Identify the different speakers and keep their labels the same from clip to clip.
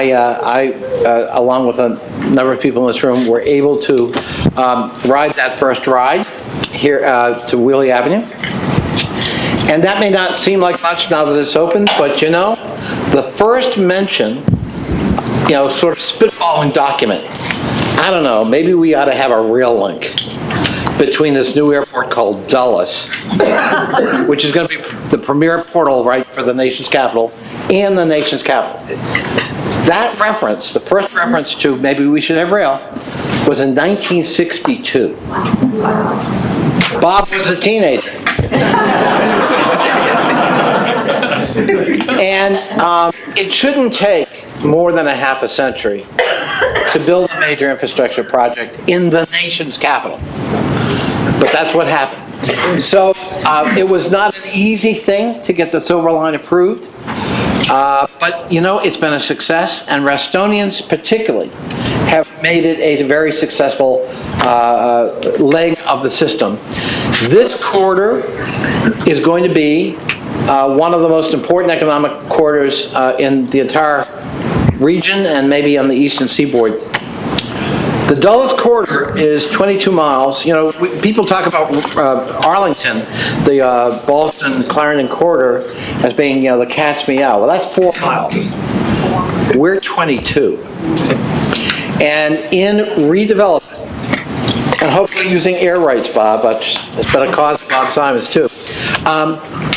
Speaker 1: along with a number of people in this room, were able to ride that first ride here to Wheelie Avenue. And that may not seem like much now that it's open, but you know, the first mention, you know, sort of spitballing document, I don't know, maybe we ought to have a real link between this new airport called Dulles, which is going to be the premier portal, right, for the nation's capital, and the nation's capital. That reference, the first reference to maybe we should have rail, was in 1962. Bob was a teenager. And it shouldn't take more than a half a century to build a major infrastructure project in the nation's capital. But that's what happened. So it was not an easy thing to get the Silver Line approved. But you know, it's been a success, and Restonians particularly have made it a very successful leg of the system. This corridor is going to be one of the most important economic corridors in the entire region and maybe on the eastern seaboard. The Dulles corridor is 22 miles. You know, people talk about Arlington, the Ballston-Clarendon corridor, as being, you know, the cat's meow. Well, that's 4 miles. We're 22. And in redevelopment, and hopefully using air rights, Bob, it's been a cause of Bob Simon's too,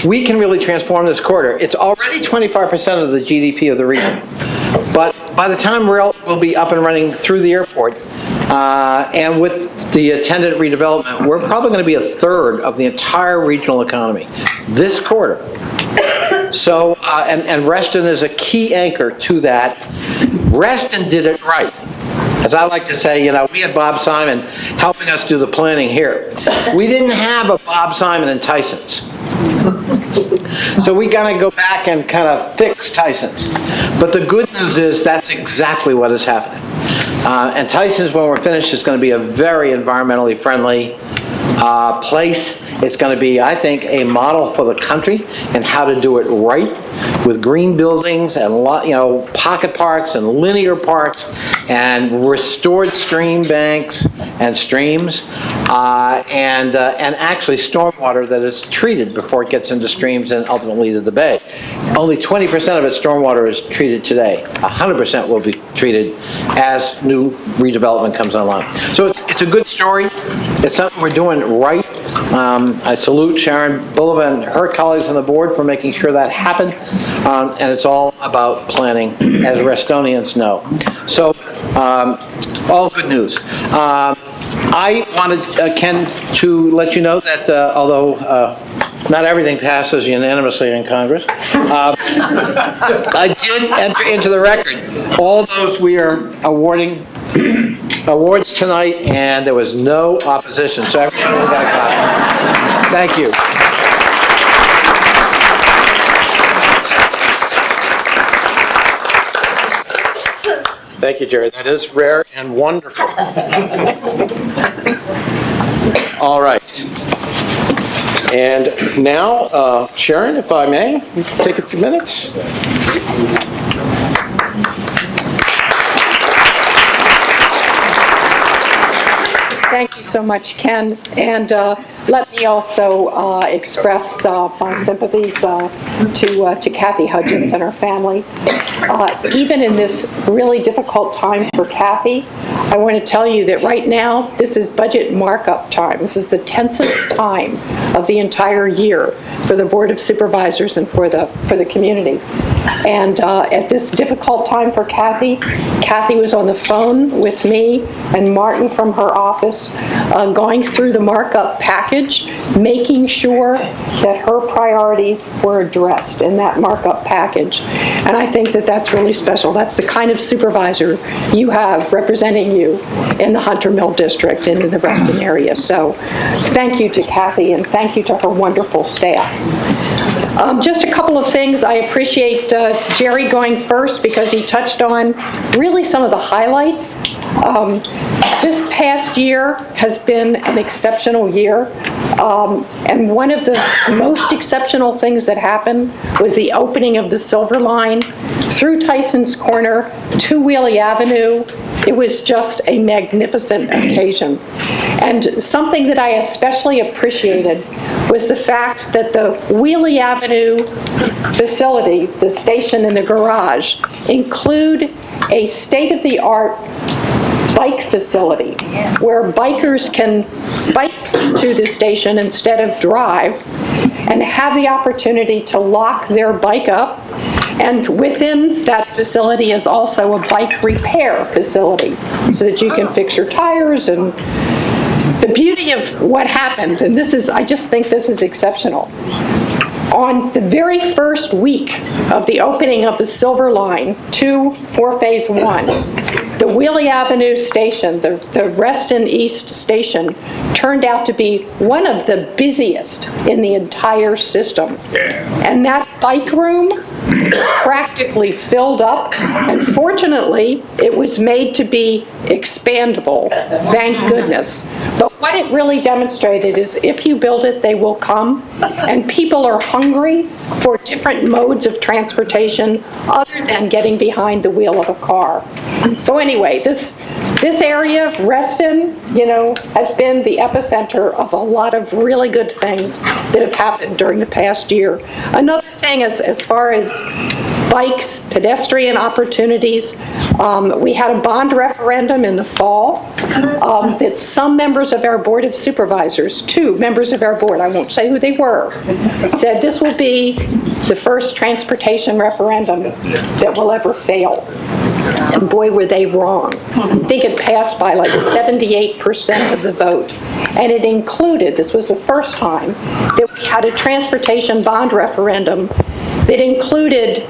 Speaker 1: we can really transform this corridor. It's already 25% of the GDP of the region. But by the time rail will be up and running through the airport, and with the attendant redevelopment, we're probably going to be a third of the entire regional economy. This corridor. So, and Reston is a key anchor to that. Reston did it right. As I like to say, you know, we had Bob Simon helping us do the planning here. We didn't have a Bob Simon in Tyson's. So we got to go back and kind of fix Tyson's. But the good news is that's exactly what is happening. And Tyson's, when we're finished, is going to be a very environmentally friendly place. It's going to be, I think, a model for the country and how to do it right, with green buildings and, you know, pocket parks and linear parks and restored stream banks and streams, and actually stormwater that is treated before it gets into streams and ultimately to the bay. Only 20% of its stormwater is treated today. 100% will be treated as new redevelopment comes online. So it's a good story. It's something we're doing right. I salute Sharon Bulova and her colleagues on the board for making sure that happened. And it's all about planning, as Restonians know. So, all good news. I wanted, Ken, to let you know that although not everything passes unanimously in Congress, I did enter into the record all those we are awarding awards tonight, and there was no opposition. So everyone got a copy. Thank you. Thank you, Jerry. That is rare and wonderful. All right. And now, Sharon, if I may, you can take a few minutes.
Speaker 2: Thank you so much, Ken. And let me also express my sympathies to Kathy Hudgens and her family. Even in this really difficult time for Kathy, I want to tell you that right now, this is budget markup time. This is the tensest time of the entire year for the Board of Supervisors and for the community. And at this difficult time for Kathy, Kathy was on the phone with me and Martin from her office, going through the markup package, making sure that her priorities were addressed in that markup package. And I think that that's really special. That's the kind of supervisor you have representing you in the Hunter Mill District and in the Reston area. So thank you to Kathy, and thank you to her wonderful staff. Just a couple of things. I appreciate Jerry going first because he touched on really some of the highlights. This past year has been an exceptional year, and one of the most exceptional things that happened was the opening of the Silver Line through Tyson's Corner to Wheelie Avenue. It was just a magnificent occasion. And something that I especially appreciated was the fact that the Wheelie Avenue facility, the station and the garage, include a state-of-the-art bike facility where bikers can bike to the station instead of drive and have the opportunity to lock their bike up. And within that facility is also a bike repair facility so that you can fix your tires. And the beauty of what happened, and this is, I just think this is exceptional. On the very first week of the opening of the Silver Line for Phase 1, the Wheelie Avenue station, the Reston East station, turned out to be one of the busiest in the entire system. And that bike room practically filled up, and fortunately, it was made to be expandable, thank goodness. But what it really demonstrated is if you build it, they will come, and people are hungry for different modes of transportation other than getting behind the wheel of a car. So anyway, this area of Reston, has been the epicenter of a lot of really good things that have happened during the past year. Another thing as far as bikes, pedestrian opportunities, we had a bond referendum in the fall that some members of our Board of Supervisors, 2 members of our board, I won't say who they were, said this will be the first transportation referendum that will ever fail. And boy, were they wrong. I think it passed by like 78% of the vote. And it included, this was the first time, that we had a transportation bond referendum that included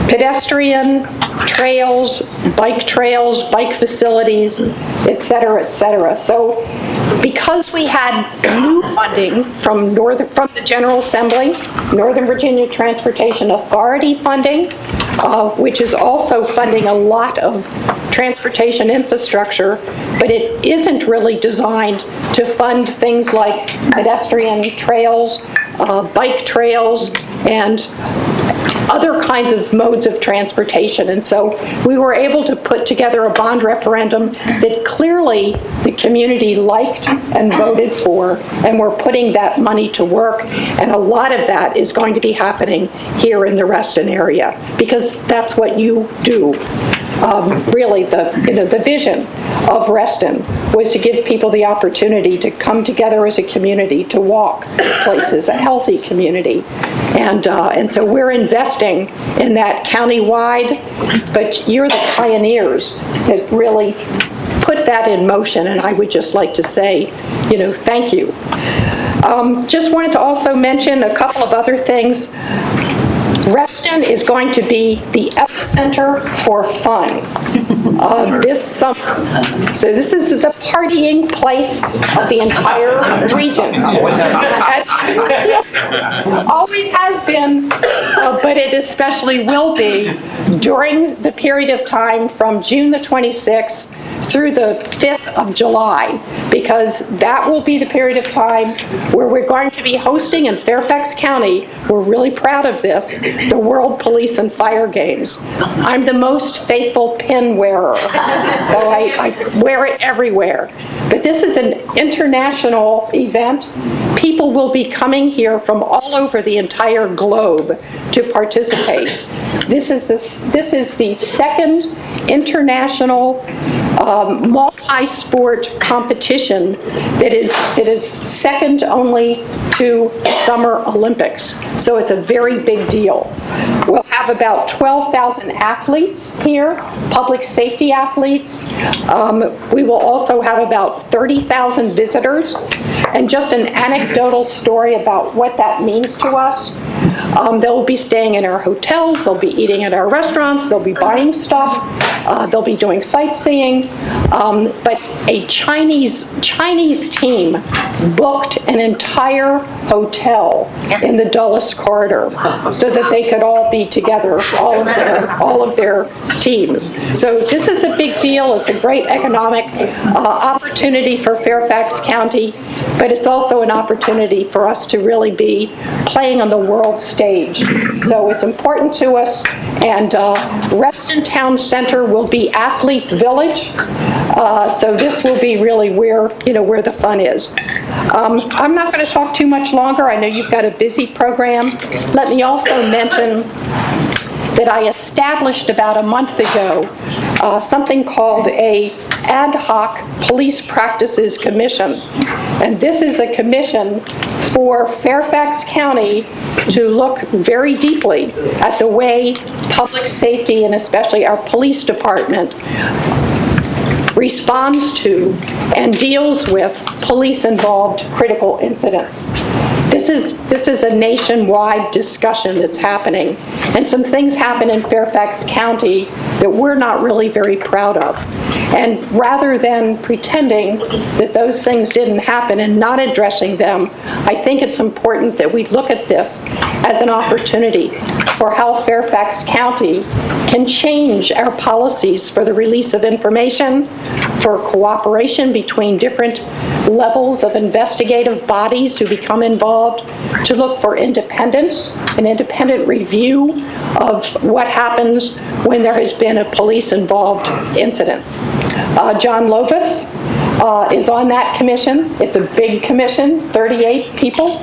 Speaker 2: pedestrian trails, bike facilities, et cetera, et cetera. So because we had new funding from the General Assembly, Northern Virginia Transportation Authority funding, which is also funding a lot of transportation infrastructure, but it isn't really designed to fund things like pedestrian trails, bike trails, and other kinds of modes of transportation. And so we were able to put together a bond referendum that clearly the community liked and voted for, and we're putting that money to work. And a lot of that is going to be happening here in the Reston area, because that's what you do. Really, the vision of Reston was to give people the opportunity to come together as a community, to walk places, a healthy community. And so we're investing in that countywide, but you're the pioneers that really put that in motion, and I would just like to say, thank you. Just wanted to also mention a couple of other things. Reston is going to be the epicenter for fun this summer. So this is the partying place of the entire region. Always has been, but it especially will be during the period of time from June the 26th through the 5th of July, because that will be the period of time where we're going to be hosting in Fairfax County, we're really proud of this, the World Police and Fire Games. I'm the most faithful pin wearer, so I wear it everywhere. But this is an international event. People will be coming here from all over the entire globe to participate. This is the second international multi-sport competition that is second only to Summer Olympics. So it's a very big deal. We'll have about 12,000 athletes here, public safety athletes. We will also have about 30,000 visitors. And just an anecdotal story about what that means to us. They'll be staying in our hotels, they'll be eating at our restaurants, they'll be buying stuff, they'll be doing sightseeing. But a Chinese team booked an entire hotel in the Dulles corridor so that they could all be together, all of their teams. So this is a big deal. It's a great economic opportunity for Fairfax County, but it's also an opportunity for us to really be playing on the world stage stage. So it's important to us, and Reston Town Center will be Athletes Village. So this will be really where the fun is. I'm not going to talk too much longer. I know you've got a busy program. Let me also mention that I established about a month ago something called a Ad Hoc Police Practices Commission. And this is a commission for Fairfax County to look very deeply at the way public safety, and especially our police department, responds to and deals with police-involved critical incidents. This is a nationwide discussion that's happening, and some things happen in Fairfax County that we're not really very proud of. And rather than pretending that those things didn't happen and not addressing them, I think it's important that we look at this as an opportunity for how Fairfax County can change our policies for the release of information, for cooperation between different levels of investigative bodies who become involved, to look for independence, an independent review of what happens when there has been a police-involved incident. John Lovis is on that commission. It's a big commission, 38 people.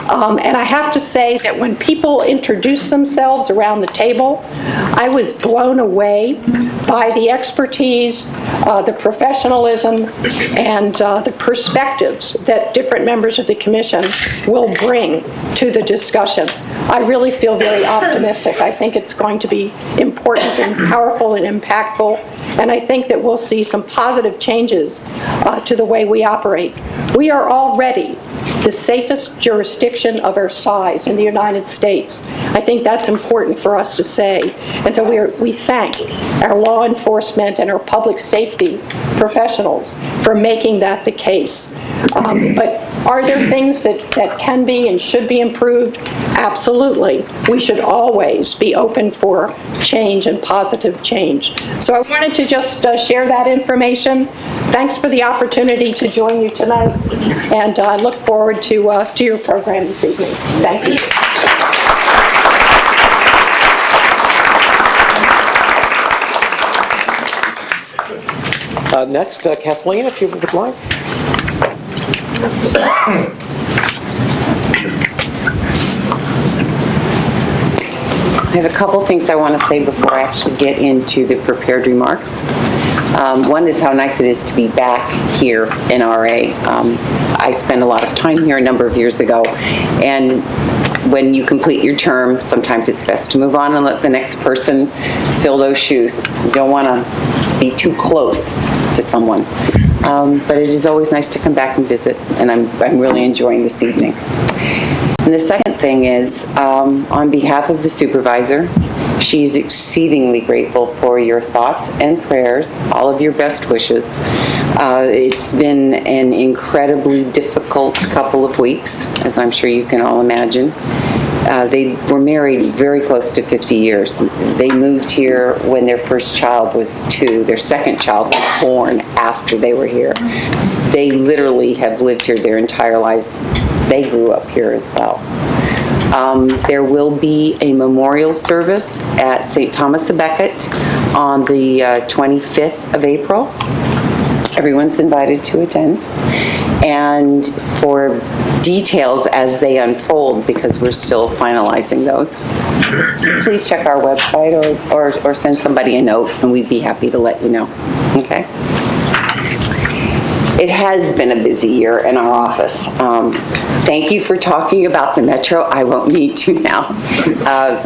Speaker 2: And I have to say that when people introduce themselves around the table, I was blown away by the expertise, the professionalism, and the perspectives that different members of the commission will bring to the discussion. I really feel very optimistic. I think it's going to be important and powerful and impactful, and I think that we'll see some positive changes to the way we operate. We are already the safest jurisdiction of our size in the United States. I think that's important for us to say. And so we thank our law enforcement and our public safety professionals for making that the case. But are there things that can be and should be improved? Absolutely. We should always be open for change and positive change. So I wanted to just share that information. Thanks for the opportunity to join you tonight, and I look forward to your program this evening. Thank you.
Speaker 3: Next, Kathleen, if you would like.
Speaker 4: I have a couple things I want to say before I actually get into the prepared remarks. One is how nice it is to be back here in RA. I spent a lot of time here a number of years ago, and when you complete your term, sometimes it's best to move on and let the next person fill those shoes. You don't want to be too close to someone. But it is always nice to come back and visit, and I'm really enjoying this evening. And the second thing is, on behalf of the supervisor, she's exceedingly grateful for your thoughts and prayers, all of your best wishes. It's been an incredibly difficult couple of weeks, as I'm sure you can all imagine. They were married very close to 50 years. They moved here when their first child was 2. Their second child was born after they were here. They literally have lived here their entire lives. They grew up here as well. There will be a memorial service at St. Thomas à Becket on the 25th of April. Everyone's invited to attend. And for details as they unfold, because we're still finalizing those, please check our website or send somebody a note, and we'd be happy to let you know. Okay? It has been a busy year in our office. Thank you for talking about the Metro. I won't need to now.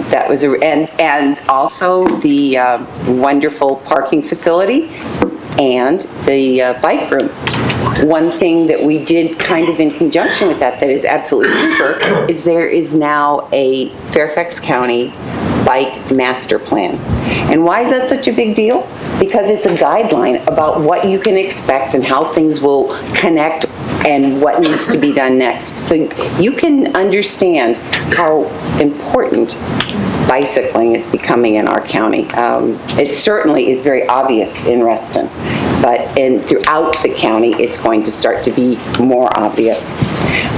Speaker 4: That was and also the wonderful parking facility and the bike room. One thing that we did kind of in conjunction with that is absolutely super is there is now a Fairfax County bike master plan. And why is that such a big deal? Because it's a guideline about what you can expect and how things will connect and what needs to be done next. So you can understand how important bicycling is becoming in our county. It certainly is very obvious in Reston, but throughout the county, it's going to start to be more obvious.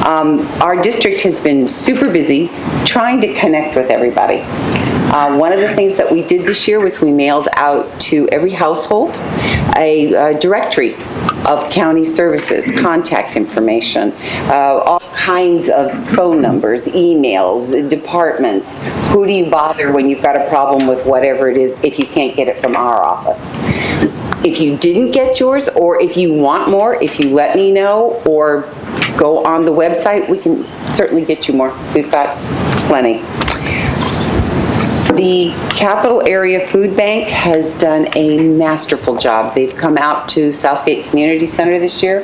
Speaker 4: Our district has been super busy trying to connect with everybody. One of the things that we did this year was we mailed out to every household a directory of county services, contact information, all kinds of phone numbers, emails, departments. Who do you bother when you've got a problem with whatever it is if you can't get it from our office? If you didn't get yours, or if you want more, if you let me know, or go on the website, we can certainly get you more. We've got plenty. The Capital Area Food Bank has done a masterful job. They've come out to Southgate Community Center this year,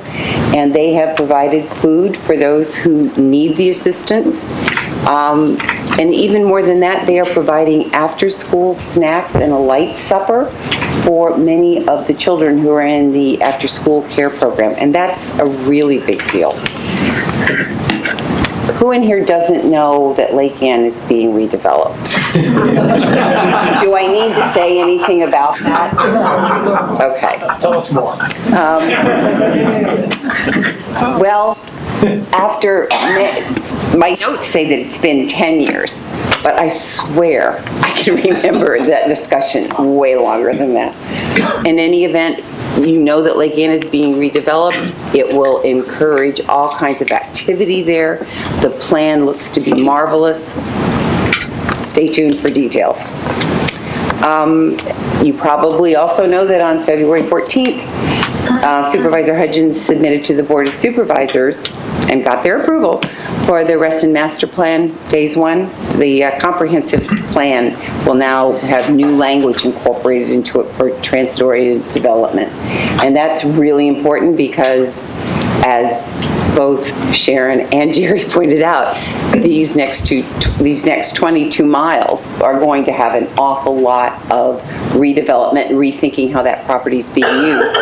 Speaker 4: and they have provided food for those who need the assistance. And even more than that, they are providing after-school snacks and a light supper for many of the children who are in the after-school care program, and that's a really big deal. Who in here doesn't know that Lake Ann is being redeveloped? Do I need to say anything about that? Okay.
Speaker 1: Tell us more.
Speaker 4: Well, after, my notes say that it's been 10 years, but I swear I can remember that discussion way longer than that. In any event, you know that Lake Ann is being redeveloped. It will encourage all kinds of activity there. The plan looks to be marvelous. Stay tuned for details. You probably also know that on February 14th, Supervisor Hudgens submitted to the Board of Supervisors and got their approval for the Reston Master Plan Phase 1. The comprehensive plan will now have new language incorporated into it for transit-oriented development. And that's really important because, as both Sharon and Jerry pointed out, these next 22 miles are going to have an awful lot of redevelopment and rethinking how that property is being used.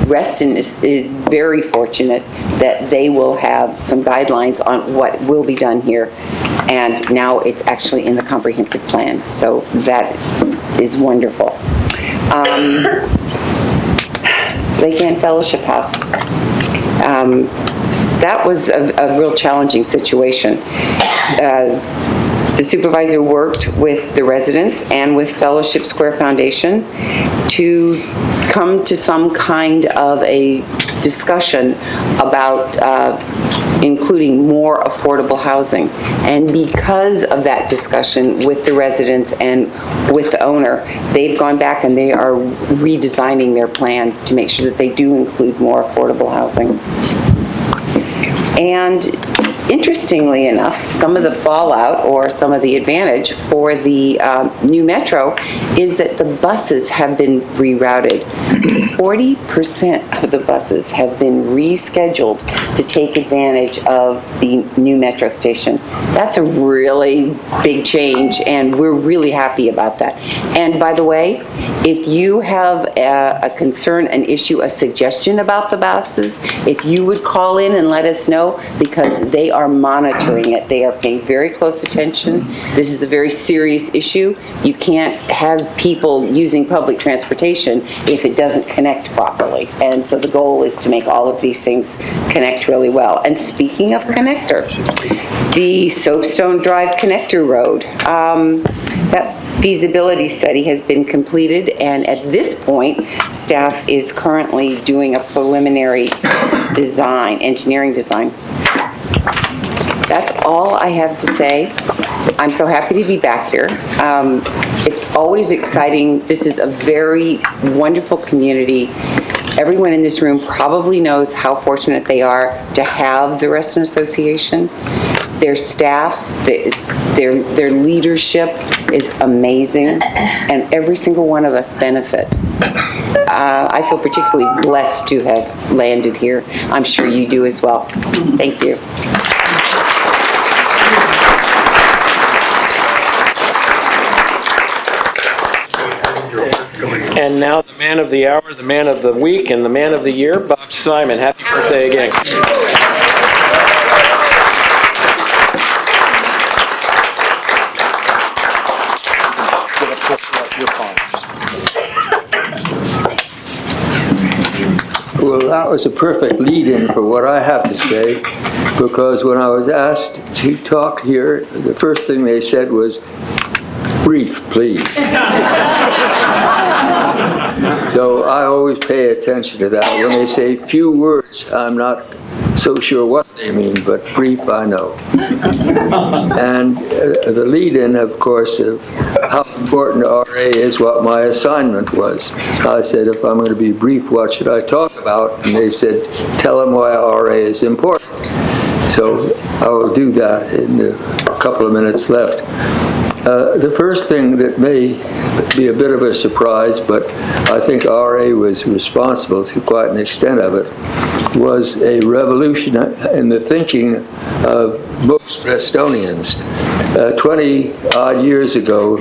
Speaker 4: Reston is very fortunate that they will have some guidelines on what will be done here, and now it's actually in the comprehensive plan, so that is wonderful. Lake Ann Fellowship House. That was a real challenging situation. The supervisor worked with the residents and with Fellowship Square Foundation to come to some kind of a discussion about including more affordable housing. And because of that discussion with the residents and with the owner, they've gone back and they are redesigning their plan to make sure that they do include more affordable housing. And interestingly enough, some of the fallout or some of the advantage for the new metro is that the buses have been rerouted. 40% of the buses have been rescheduled to take advantage of the new metro station. That's a really big change, and we're really happy about that. And by the way, if you have a concern, an issue, a suggestion about the buses, if you would call in and let us know, because they are monitoring it. They are paying very close attention. This is a very serious issue. You can't have people using public transportation if it doesn't connect properly. And so the goal is to make all of these things connect really well. And speaking of connector, the Soapstone Drive Connector Road, that feasibility study has been completed, and at this point, staff is currently doing a preliminary design, engineering design. That's all I have to say. I'm so happy to be back here. It's always exciting. This is a very wonderful community. Everyone in this room probably knows how fortunate they are to have the Reston Association. Their staff, their leadership is amazing, and every single one of us benefit. I feel particularly blessed to have landed here. I'm sure you do as well. Thank you.
Speaker 3: And now the man of the hour, the man of the week, and the man of the year, Bob Simon. Happy birthday again.
Speaker 5: Well, that was a perfect lead-in for what I have to say, because when I was asked to talk here, the first thing they said was, brief, please. So I always pay attention to that. When they say few words, I'm not so sure what they mean, but brief, I know. And the lead-in, of course, of how important RA is, what my assignment was. I said, if I'm going to be brief, what should I talk about? And they said, tell them why RA is important. So I will do that in the couple of minutes left. The first thing that may be a bit of a surprise, but I think RA was responsible to quite an extent of it, was a revolution in the thinking of most Restonians. 20-odd years ago,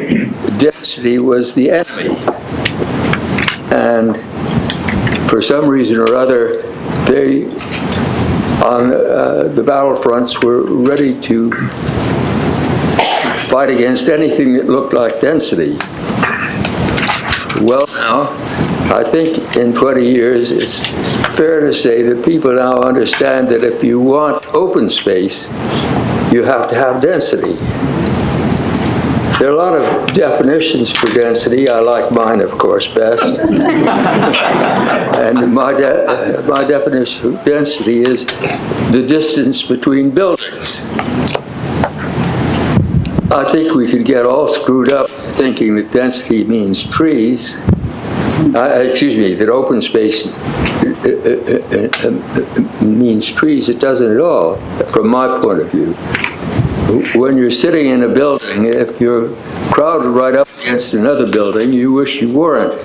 Speaker 5: density was the enemy. And for some reason or other, they, on the battlefronts, were ready to fight against anything that looked like density. Well, now, I think in 20 years, it's fair to say that people now understand that if you want open space, you have to have density. There are a lot of definitions for density. I like mine, of course, best. And my definition of density is the distance between buildings. I think we could get all screwed up thinking that density means trees. That open space means trees. It doesn't at all, from my point of view. When you're sitting in a building, if you're crowded right up against another building, you wish you weren't.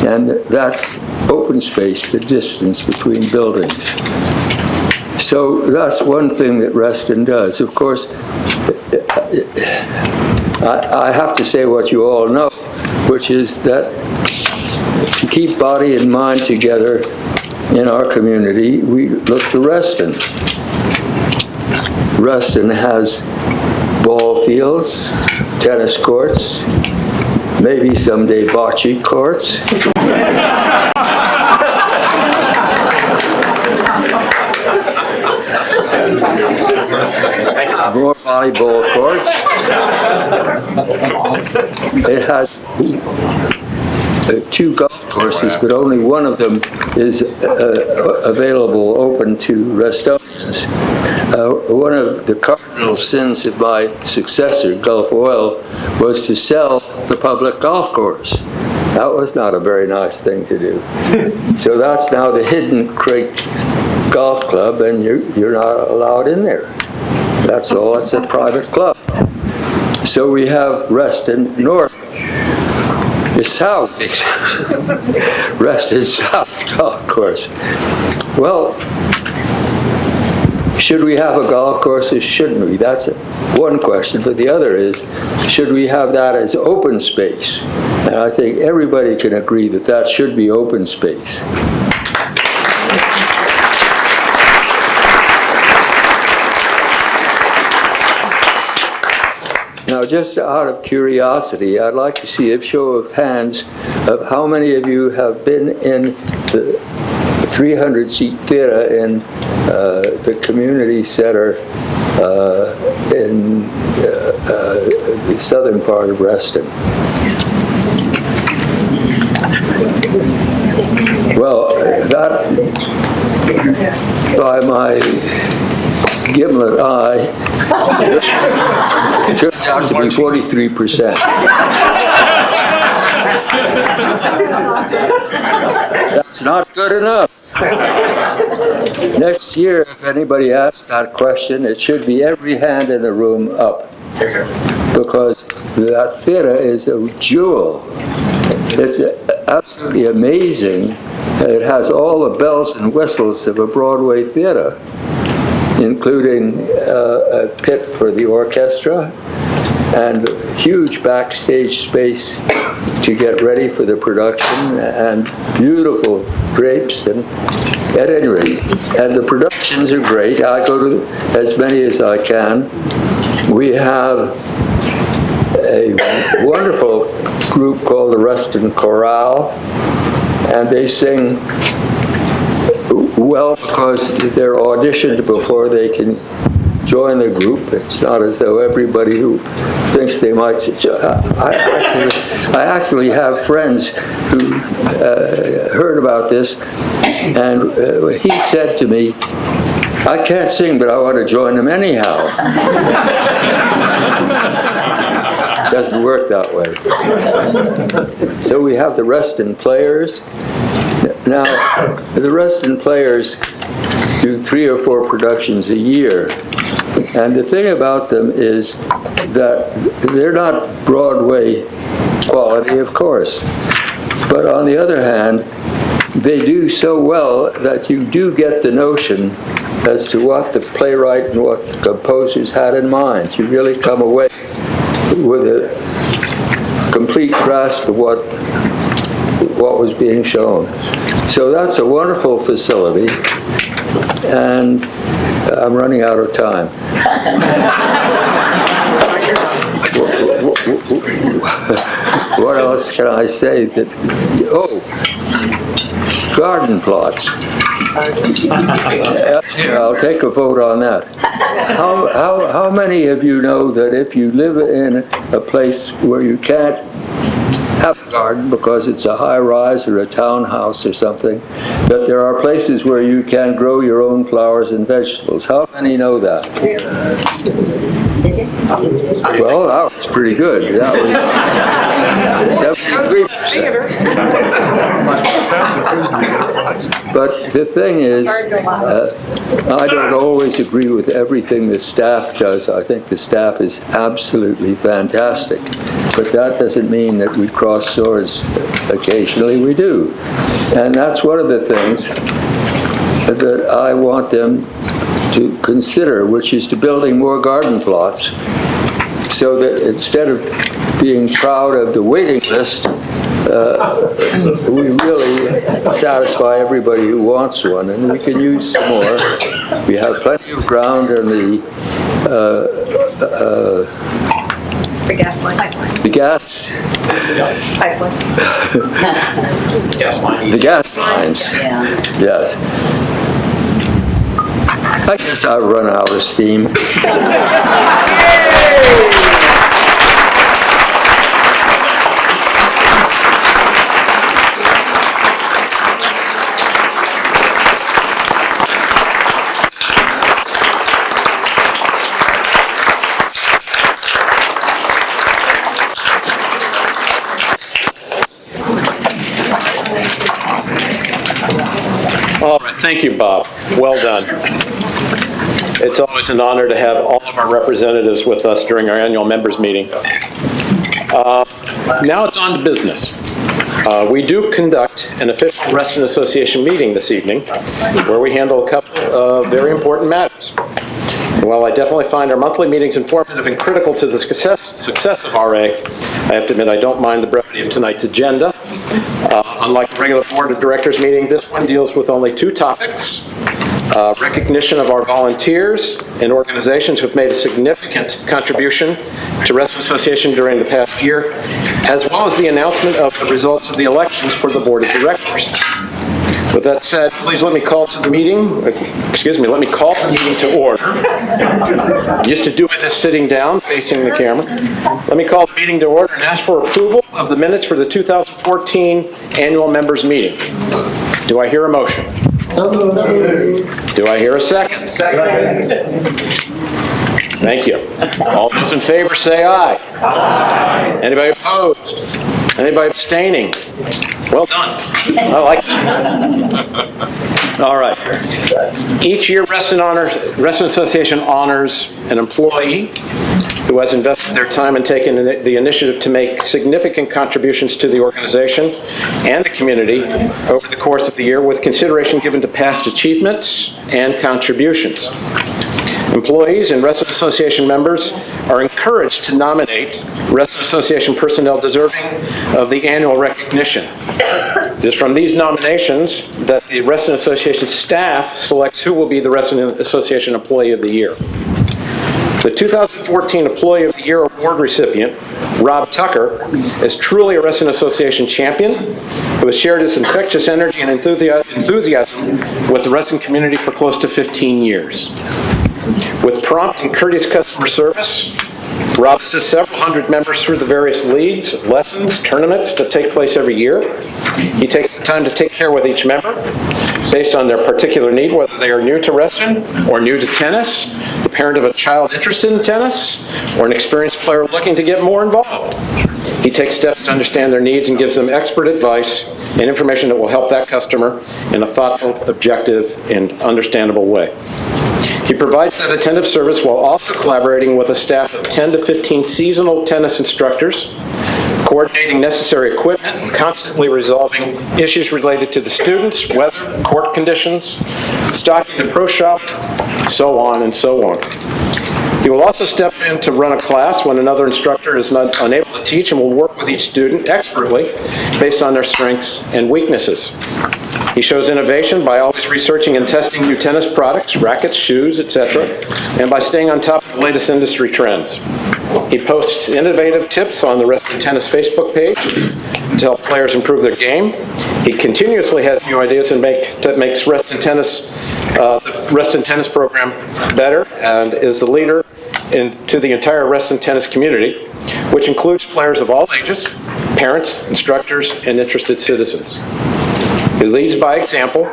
Speaker 5: And that's open space, the distance between buildings. So that's one thing that Reston does. Of course, I have to say what you all know, which is that to keep body and mind together in our community, we look to Reston. Reston has ball fields, tennis courts, maybe someday bocce courts. More volleyball courts. It has 2 golf courses, but only one of them is available, open to Restonians. One of the cardinal sins of my successor, Gulf Oil, was to sell the public golf course. That was not a very nice thing to do. So that's now the Hidden Creek Golf Club, and you're not allowed in there. That's all. It's a private club. So we have Reston North. The South, Reston South Golf Course. Well, should we have a golf course or shouldn't we? That's one question. But the other is, should we have that as open space? And I think everybody can agree that that should be open space. Now, just out of curiosity, I'd like to see a show of hands of how many of you have been in the 300-seat theater in the community center in the southern part of Reston. Well, that, by my gimlet eye, it turns out to be 43%. That's not good enough. Next year, if anybody asks that question, it should be every hand in the room up. Because that theater is a jewel. It's absolutely amazing. It has all the bells and whistles of a Broadway theater, including a pit for the orchestra and huge backstage space to get ready for the production, and beautiful drapes, and at any rate, and the productions are great. I go to as many as I can. We have a wonderful group called the Reston Chorale, and they sing well because they're auditioned before they can join the group. It's not as though everybody who thinks they might. So I actually have friends who heard about this, and he said to me, "I can't sing, but I want to join them anyhow." Doesn't work that way. So we have the Reston Players. Now, the Reston Players do 3 or 4 productions a year. And the thing about them is that they're not Broadway quality, of course. But on the other hand, they do so well that you do get the notion as to what the playwright and what the composers had in mind. You really come away with a complete grasp of what was being shown. So that's a wonderful facility, and I'm running out of time. What else can I say? Garden plots. Here, I'll take a vote on that. How many of you know that if you live in a place where you can't have a garden because it's a high-rise or a townhouse or something, that there are places where you can grow your own flowers and vegetables? How many know that? Well, that was pretty good. That was 73%. But the thing is, I don't always agree with everything the staff does. I think the staff is absolutely fantastic. But that doesn't mean that we cross swords. Occasionally we do. And that's one of the things that I want them to consider, which is to building more garden plots, so that instead of being proud of the waiting list, we really satisfy everybody who wants one, and we can use some more. We have plenty of ground in the
Speaker 6: gas line.
Speaker 5: the gas
Speaker 6: Pipeline.
Speaker 5: the gas lines. Yes. I guess I've run out of steam.
Speaker 3: All right, thank you, Bob. Well done. It's always an honor to have all of our representatives with us during our annual members meeting. Now it's on to business. We do conduct an official Reston Association meeting this evening where we handle a couple of very important matters. And while I definitely find our monthly meetings informative and critical to the success of RA, I have to admit I don't mind the brevity of tonight's agenda. Unlike a regular board of directors meeting, this one deals with only 2 topics. Recognition of our volunteers and organizations who have made a significant contribution to Reston Association during the past year, as well as the announcement of the results of the elections for the board of directors. With that said, please let me call the meeting to order. I used to do this sitting down, facing the camera. Let me call the meeting to order and ask for approval of the minutes for the 2014 annual members meeting. Do I hear a motion? Do I hear a second? Thank you. All those in favor say aye. Aye. Anybody opposed? Anybody abstaining? Well done. I like it. All right. Each year, Reston Association honors an employee who has invested their time and taken the initiative to make significant contributions to the organization and the community over the course of the year, with consideration given to past achievements and contributions. Employees and Reston Association members are encouraged to nominate Reston Association personnel deserving of the annual recognition. It is from these nominations that the Reston Association staff selects who will be the Reston Association Employee of the Year. The 2014 Employee of the Year Award recipient, Rob Tucker, is truly a Reston Association champion who has shared his infectious energy and enthusiasm with the Reston community for close to 15 years. With prompt and courteous customer service, Rob assists several hundred members through the various leagues, lessons, tournaments that take place every year. He takes the time to take care with each member based on their particular need, whether they are new to Reston or new to tennis, the parent of a child interested in tennis, or an experienced player looking to get more involved. He takes steps to understand their needs and gives them expert advice and information that will help that customer in a thoughtful, objective, and understandable way. He provides that attentive service while also collaborating with a staff of 10 to 15 seasonal tennis instructors, coordinating necessary equipment, and constantly resolving issues related to the students, weather, court conditions, stocking the pro shop, so on and so on. He will also step in to run a class when another instructor is unable to teach, and will work with each student expertly based on their strengths and weaknesses. He shows innovation by always researching and testing new tennis products, rackets, shoes, etc., and by staying on top of the latest industry trends. He posts innovative tips on the Reston Tennis Facebook page to help players improve their game. He continuously has new ideas that makes Reston Tennis, the Reston Tennis program better, and is the leader to the entire Reston Tennis community, which includes players of all ages, parents, instructors, and interested citizens. He leads by example.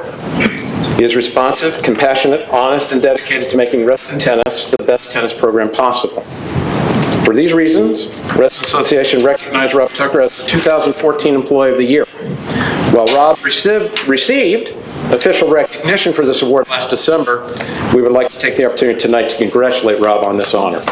Speaker 3: He is responsive, compassionate, honest, and dedicated to making Reston Tennis the best tennis program possible. For these reasons, Reston Association recognized Rob Tucker as the 2014 Employee of the Year. While Rob received official recognition for this award last December, we would like to take the opportunity tonight to congratulate Rob on this honor.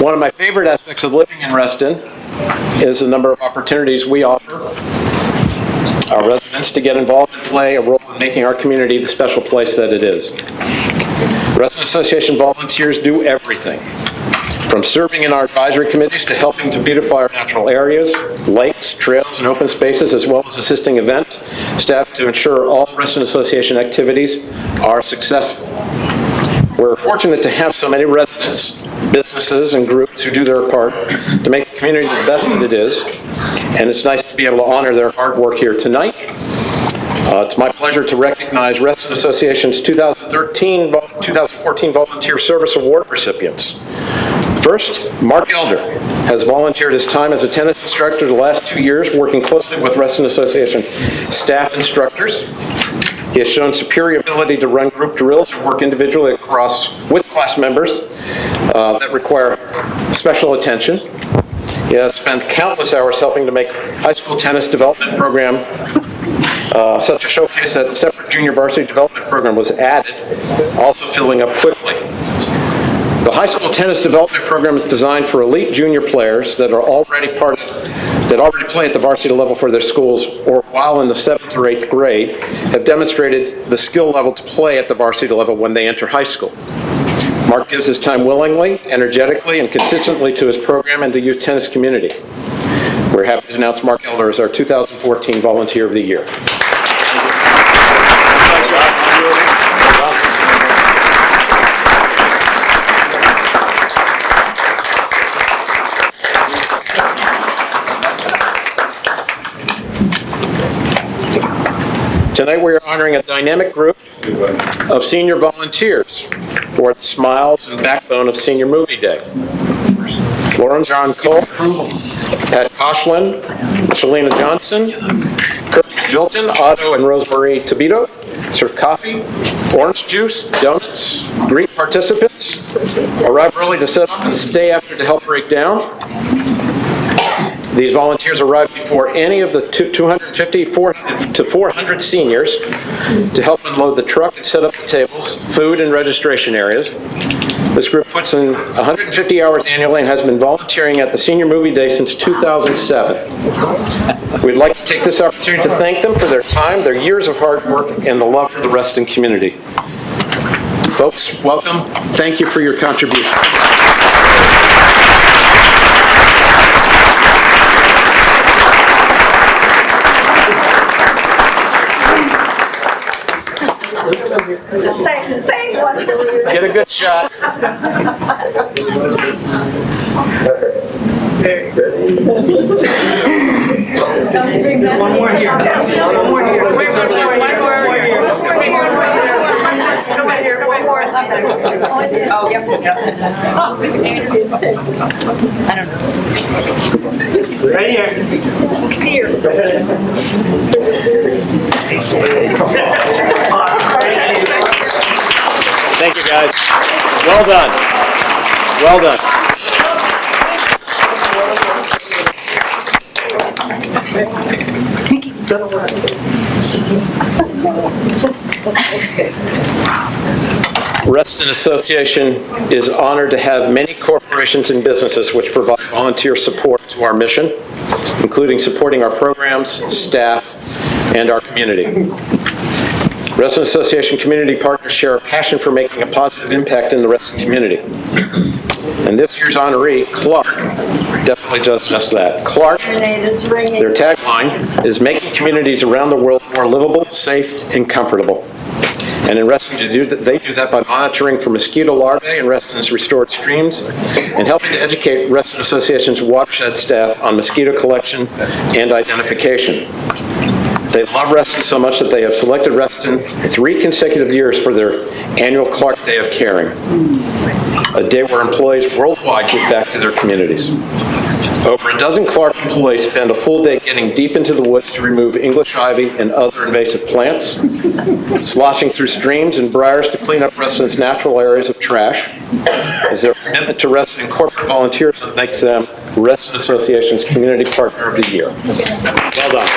Speaker 3: One of my favorite aspects of living in Reston is the number of opportunities we offer our residents to get involved and play a role in making our community the special place that it is. Reston Association volunteers do everything, from serving in our advisory committees to helping to beautify our natural areas, lakes, trails, and open spaces, as well as assisting event staff to ensure all Reston Association activities are successful. We're fortunate to have so many residents, businesses, and groups who do their part to make the community the best that it is, and it's nice to be able to honor their hard work here tonight. It's my pleasure to recognize Reston Association's 2014 Volunteer Service Award recipients. First, Mark Elder has volunteered his time as a tennis instructor the last 2 years, working closely with Reston Association staff instructors. He has shown superior ability to run group drills and work individually with class members that require special attention. He has spent countless hours helping to make high school tennis development program such a showcase that separate junior varsity development program was added, also filling up quickly. The high school tennis development program is designed for elite junior players that already play at the varsity level for their schools, or while in the 7th or 8th grade, have demonstrated the skill level to play at the varsity level when they enter high school. Mark gives his time willingly, energetically, and consistently to his program and the youth tennis community. We're happy to announce Mark Elder as our 2014 Volunteer of the Year. Tonight we are honoring a dynamic group of senior volunteers who are the smiles and backbone of Senior Movie Day. Lauren John Cole, Pat Koshlin, Shalina Johnson, Kirk Jilton, Otto and Rosemarie Tabito serve coffee, orange juice, donuts, greet participants, arrive early to set up and stay after to help break down, These volunteers arrive before any of the 250 to 400 seniors to help unload the truck and set up the tables, food, and registration areas. This group puts in 150 hours annually and has been volunteering at the Senior Movie Day since 2007. We'd like to take this opportunity to thank them for their time, their years of hard work, and the love for the Reston community. Folks, welcome. Thank you for your contribution.
Speaker 6: The same one.
Speaker 3: Get a good shot.
Speaker 6: One more here. One more here. One more. Oh, yep. I don't know.
Speaker 7: Right here.
Speaker 6: Here.
Speaker 3: Thank you, guys. Well done. Well done. Reston Association is honored to have many corporations and businesses which provide volunteer support to our mission, including supporting our programs, staff, and our community. Reston Association community partners share a passion for making a positive impact in the Reston community. And this year's honoree, Clark, definitely does just that. Clark, their tagline is making communities around the world more livable, safe, and comfortable. And in Reston, they do that by monitoring for mosquito larvae in Reston's restored streams and helping to educate Reston Association's watershed staff on mosquito collection and identification. They love Reston so much that they have selected Reston 3 consecutive years for their annual Clark Day of Caring, a day where employees worldwide give back to their communities. Over a dozen Clark employees spend a full day getting deep into the woods to remove English ivy and other invasive plants, sloshing through streams and briars to clean up Reston's natural areas of trash. As their commitment to Reston and corporate volunteers that makes them Reston Association's Community Partner of the Year. Well done.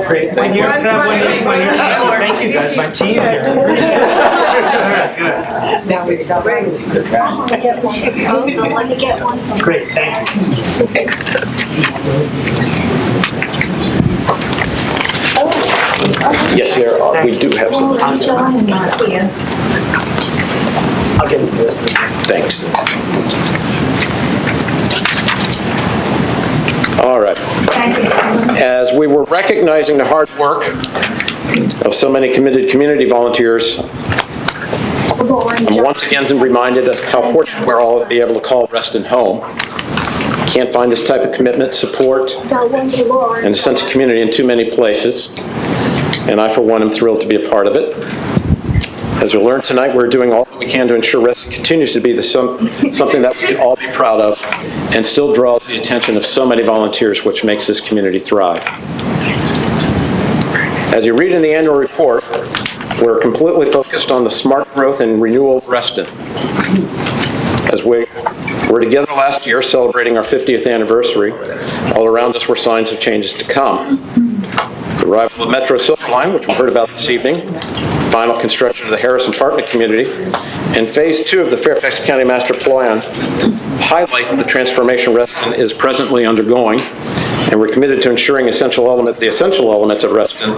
Speaker 7: Great. Thank you. Thank you, guys. My team here.
Speaker 6: Now we got one. Let me get one.
Speaker 7: Great. Thank you.
Speaker 3: Yes, we do have some.
Speaker 7: I'll give you this.
Speaker 3: Thanks. All right. As we were recognizing the hard work of so many committed community volunteers, I'm once again reminded of how fortunate we're all to be able to call Reston home. Can't find this type of commitment, support, and a sense of community in too many places. And I, for one, am thrilled to be a part of it. As you'll learn tonight, we're doing all that we can to ensure Reston continues to be something that we can all be proud of and still draws the attention of so many volunteers, which makes this community thrive. As you read in the annual report, we're completely focused on the smart growth and renewal of Reston. As we were together last year celebrating our 50th anniversary, all around us were signs of changes to come. The arrival of Metro Silver Line, which we heard about this evening, final construction of the Harrison Apartment community, and Phase 2 of the Fairfax County Master Plan highlight the transformation Reston is presently undergoing, and we're committed to ensuring the essential elements of Reston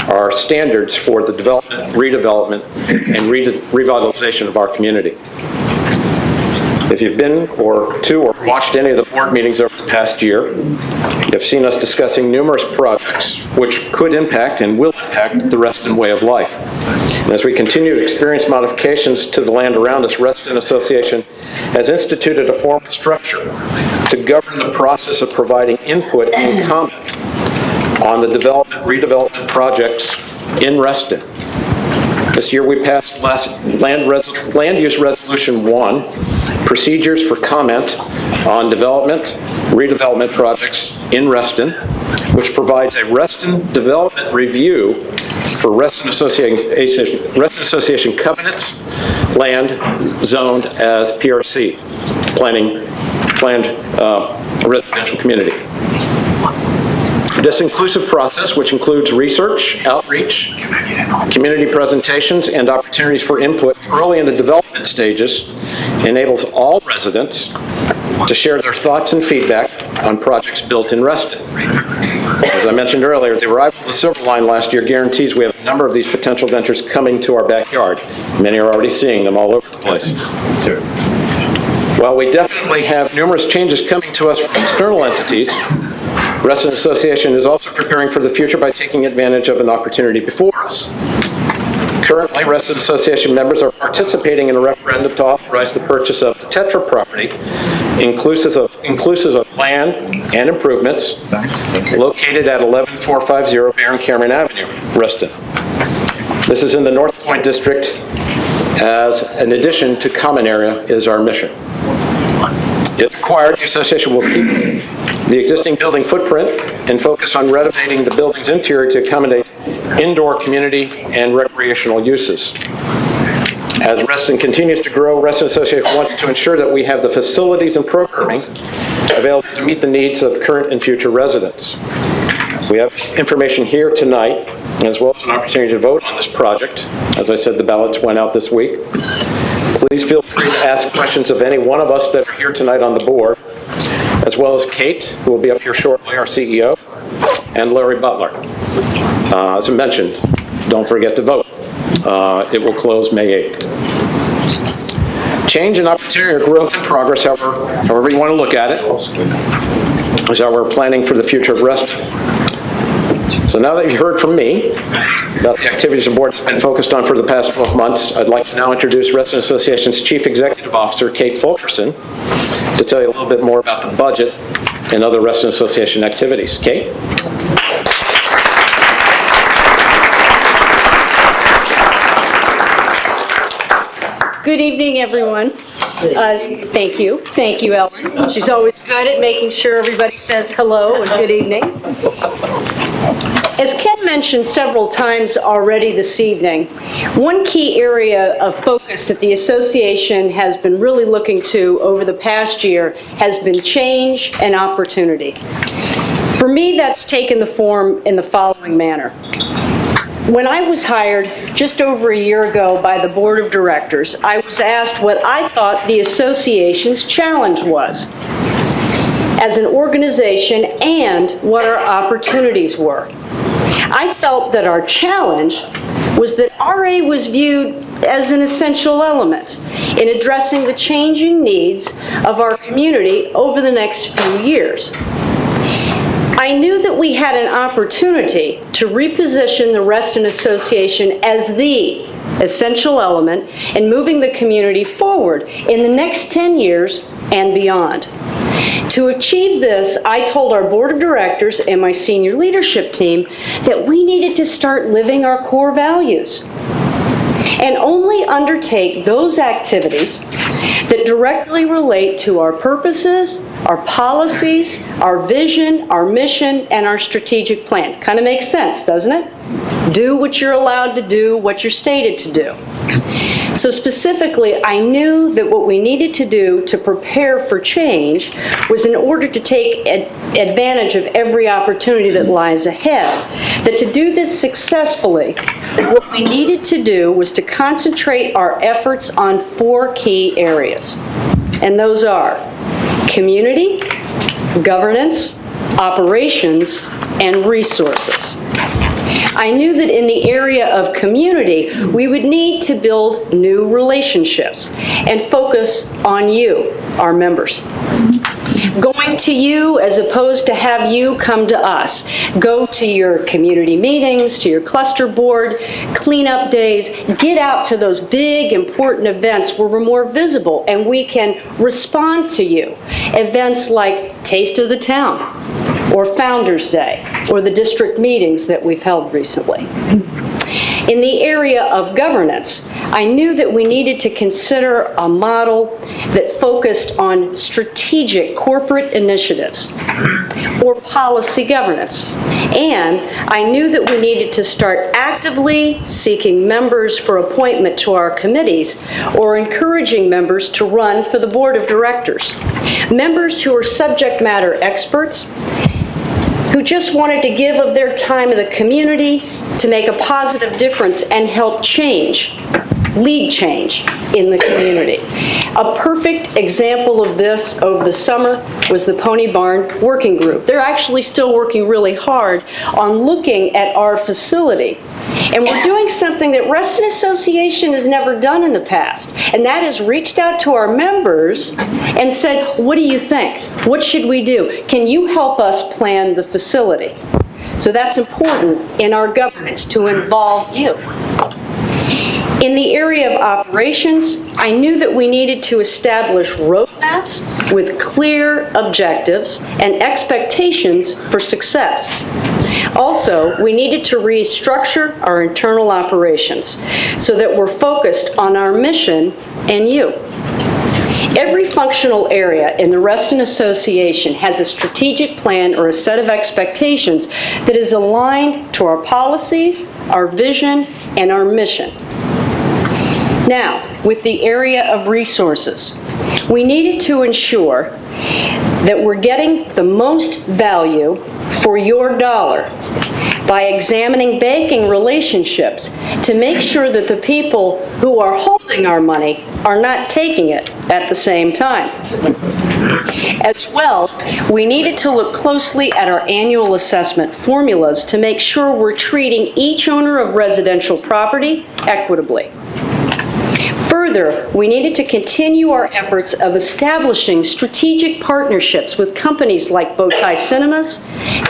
Speaker 3: are standards for the development, redevelopment, and revitalization of our community. If you've been or watched any of the board meetings over the past year, you've seen us discussing numerous projects which could impact and will impact the Reston way of life. And as we continue to experience modifications to the land around us, Reston Association has instituted a formal structure to govern the process of providing input and comment on the development, redevelopment projects in Reston. This year we passed Land Use Resolution 1, Procedures for Comment on Development, Redevelopment Projects in Reston, which provides a Reston Development Review for Reston Association covenants, land zoned as PRC, planned residential community. This inclusive process, which includes research, outreach, community presentations, and opportunities for input early in the development stages, enables all residents to share their thoughts and feedback on projects built in Reston. As I mentioned earlier, the arrival of the Silver Line last year guarantees we have a number of these potential ventures coming to our backyard. Many are already seeing them all over the place. While we definitely have numerous changes coming to us from external entities, Reston Association is also preparing for the future by taking advantage of an opportunity before us. Currently, Reston Association members are participating in a referendum to authorize the purchase of the Tetra property, inclusive of land and improvements, located at 11450 Baron Cameron Avenue, Reston. This is in the North Point District. As an addition to common area is our mission. If required, the association will keep the existing building footprint and focus on renovating the building's interior to accommodate indoor community and recreational uses. As Reston continues to grow, Reston Association wants to ensure that we have the facilities and programming available to meet the needs of current and future residents. We have information here tonight, as well as an opportunity to vote on this project. As I said, the ballots went out this week. Please feel free to ask questions of any one of us that are here tonight on the board, as well as Kate, who will be up here shortly, our CEO, and Larry Butler. As I mentioned, don't forget to vote. It will close May 8th. Change and opportunity or growth and progress, however you want to look at it, is how we're planning for the future of Reston. So now that you've heard from me about the activities the board has been focused on for the past 12 months, I'd like to now introduce Reston Association's Chief Executive Officer, Kate Fulkerson, to tell you a little bit more about the budget and other Reston Association activities. Kate?
Speaker 6: Good evening, everyone. Thank you, Ellen. She's always good at making sure everybody says hello and good evening. As Ken mentioned several times already this evening, one key area of focus that the association has been really looking to over the past year has been change and opportunity. For me, that's taken the form in the following manner. When I was hired just over a year ago by the board of directors, I was asked what I thought the association's challenge was as an organization and what our opportunities were. I felt that our challenge was that RA was viewed as an essential element in addressing the changing needs of our community over the next few years. I knew that we had an opportunity to reposition the Reston Association as the essential element in moving the community forward in the next 10 years and beyond. To achieve this, I told our board of directors and my senior leadership team that we needed to start living our core values and only undertake those activities that directly relate to our purposes, our policies, our vision, our mission, and our strategic plan. Kind of makes sense, doesn't it? Do what you're allowed to do, what you're stated to do. So specifically, I knew that what we needed to do to prepare for change was in order to take advantage of every opportunity that lies ahead, that to do this successfully, what we needed to do was to concentrate our efforts on 4 key areas. And those are community, governance, operations, and resources. I knew that in the area of community, we would need to build new relationships and focus on you, our members. Going to you as opposed to have you come to us. Go to your community meetings, to your cluster board, cleanup days, get out to those big important events where we're more visible and we can respond to you. Events like Taste of the Town, or Founders Day, or the district meetings that we've held recently. In the area of governance, I knew that we needed to consider a model that focused on strategic corporate initiatives or policy governance. And I knew that we needed to start actively seeking members for appointment to our committees or encouraging members to run for the board of directors. Members who are subject matter experts, who just wanted to give of their time in the community to make a positive difference and help change, lead change in the community. A perfect example of this over the summer was the Pony Barn Working Group. They're actually still working really hard on looking at our facility. And we're doing something that Reston Association has never done in the past, and that is reached out to our members and said, what do you think? What should we do? Can you help us plan the facility? So that's important in our governance, to involve you. In the area of operations, I knew that we needed to establish roadmaps with clear objectives and expectations for success. Also, we needed to restructure our internal operations so that we're focused on our mission and you. Every functional area in the Reston Association has a strategic plan or a set of expectations that is aligned to our policies, our vision, and our mission. Now, with the area of resources, we needed to ensure that we're getting the most value for your dollar by examining banking relationships to make sure that the people who are holding our money are not taking it at the same time. As well, we needed to look closely at our annual assessment formulas to make sure we're treating each owner of residential property equitably. Further, we needed to continue our efforts of establishing strategic partnerships with companies like Bowtie Cinemas,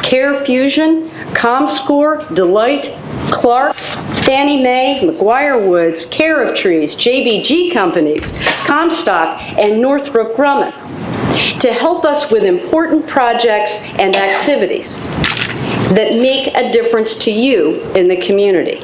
Speaker 6: Care Fusion, ComScore, Delight, Clark, Fannie Mae, McGuire Woods, Care of Trees, JBG Companies, Comstock, and Northrop Grumman to help us with important projects and activities that make a difference to you in the community.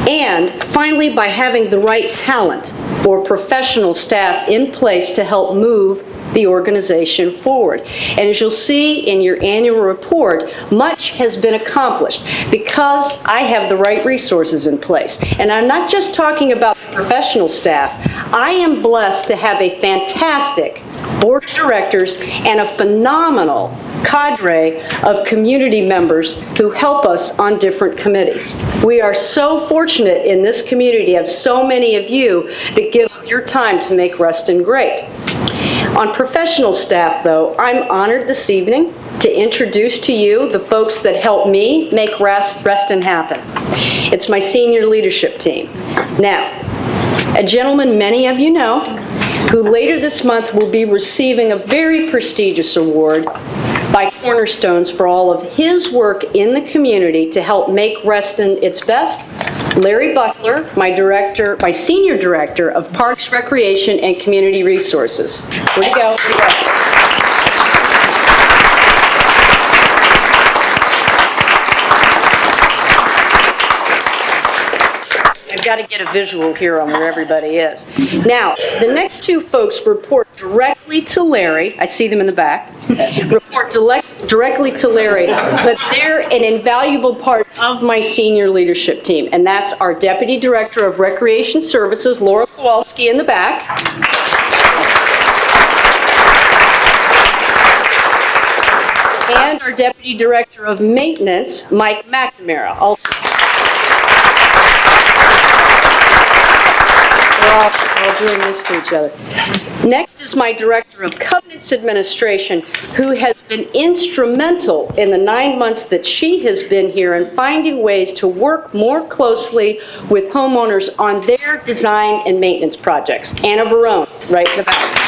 Speaker 6: And finally, by having the right talent or professional staff in place to help move the organization forward. And as you'll see in your annual report, much has been accomplished because I have the right resources in place. And I'm not just talking about the professional staff. I am blessed to have a fantastic board of directors and a phenomenal cadre of community members who help us on different committees. We are so fortunate in this community to have so many of you that give of your time to make Reston great. On professional staff, though, I'm honored this evening to introduce to you the folks that help me make Reston happen. It's my senior leadership team. Now, a gentleman many of you know, who later this month will be receiving a very prestigious award by Cornerstones for all of his work in the community to help make Reston its best. Larry Buckler, my Senior Director of Parks, Recreation, and Community Resources. Where'd he go? Where'd he go? I've got to get a visual here on where everybody is. Now, the next two folks report directly to Larry. I see them in the back. Report directly to Larry, but they're an invaluable part of my senior leadership team, and that's our Deputy Director of Recreation Services, Laura Kowalski, in the back. And our Deputy Director of Maintenance, Mike McNamara, also. We're all doing this to each other. Next is my Director of Covenants Administration, who has been instrumental in the 9 months that she has been here in finding ways to work more closely with homeowners on their design and maintenance projects. Anna Barone, right in the back.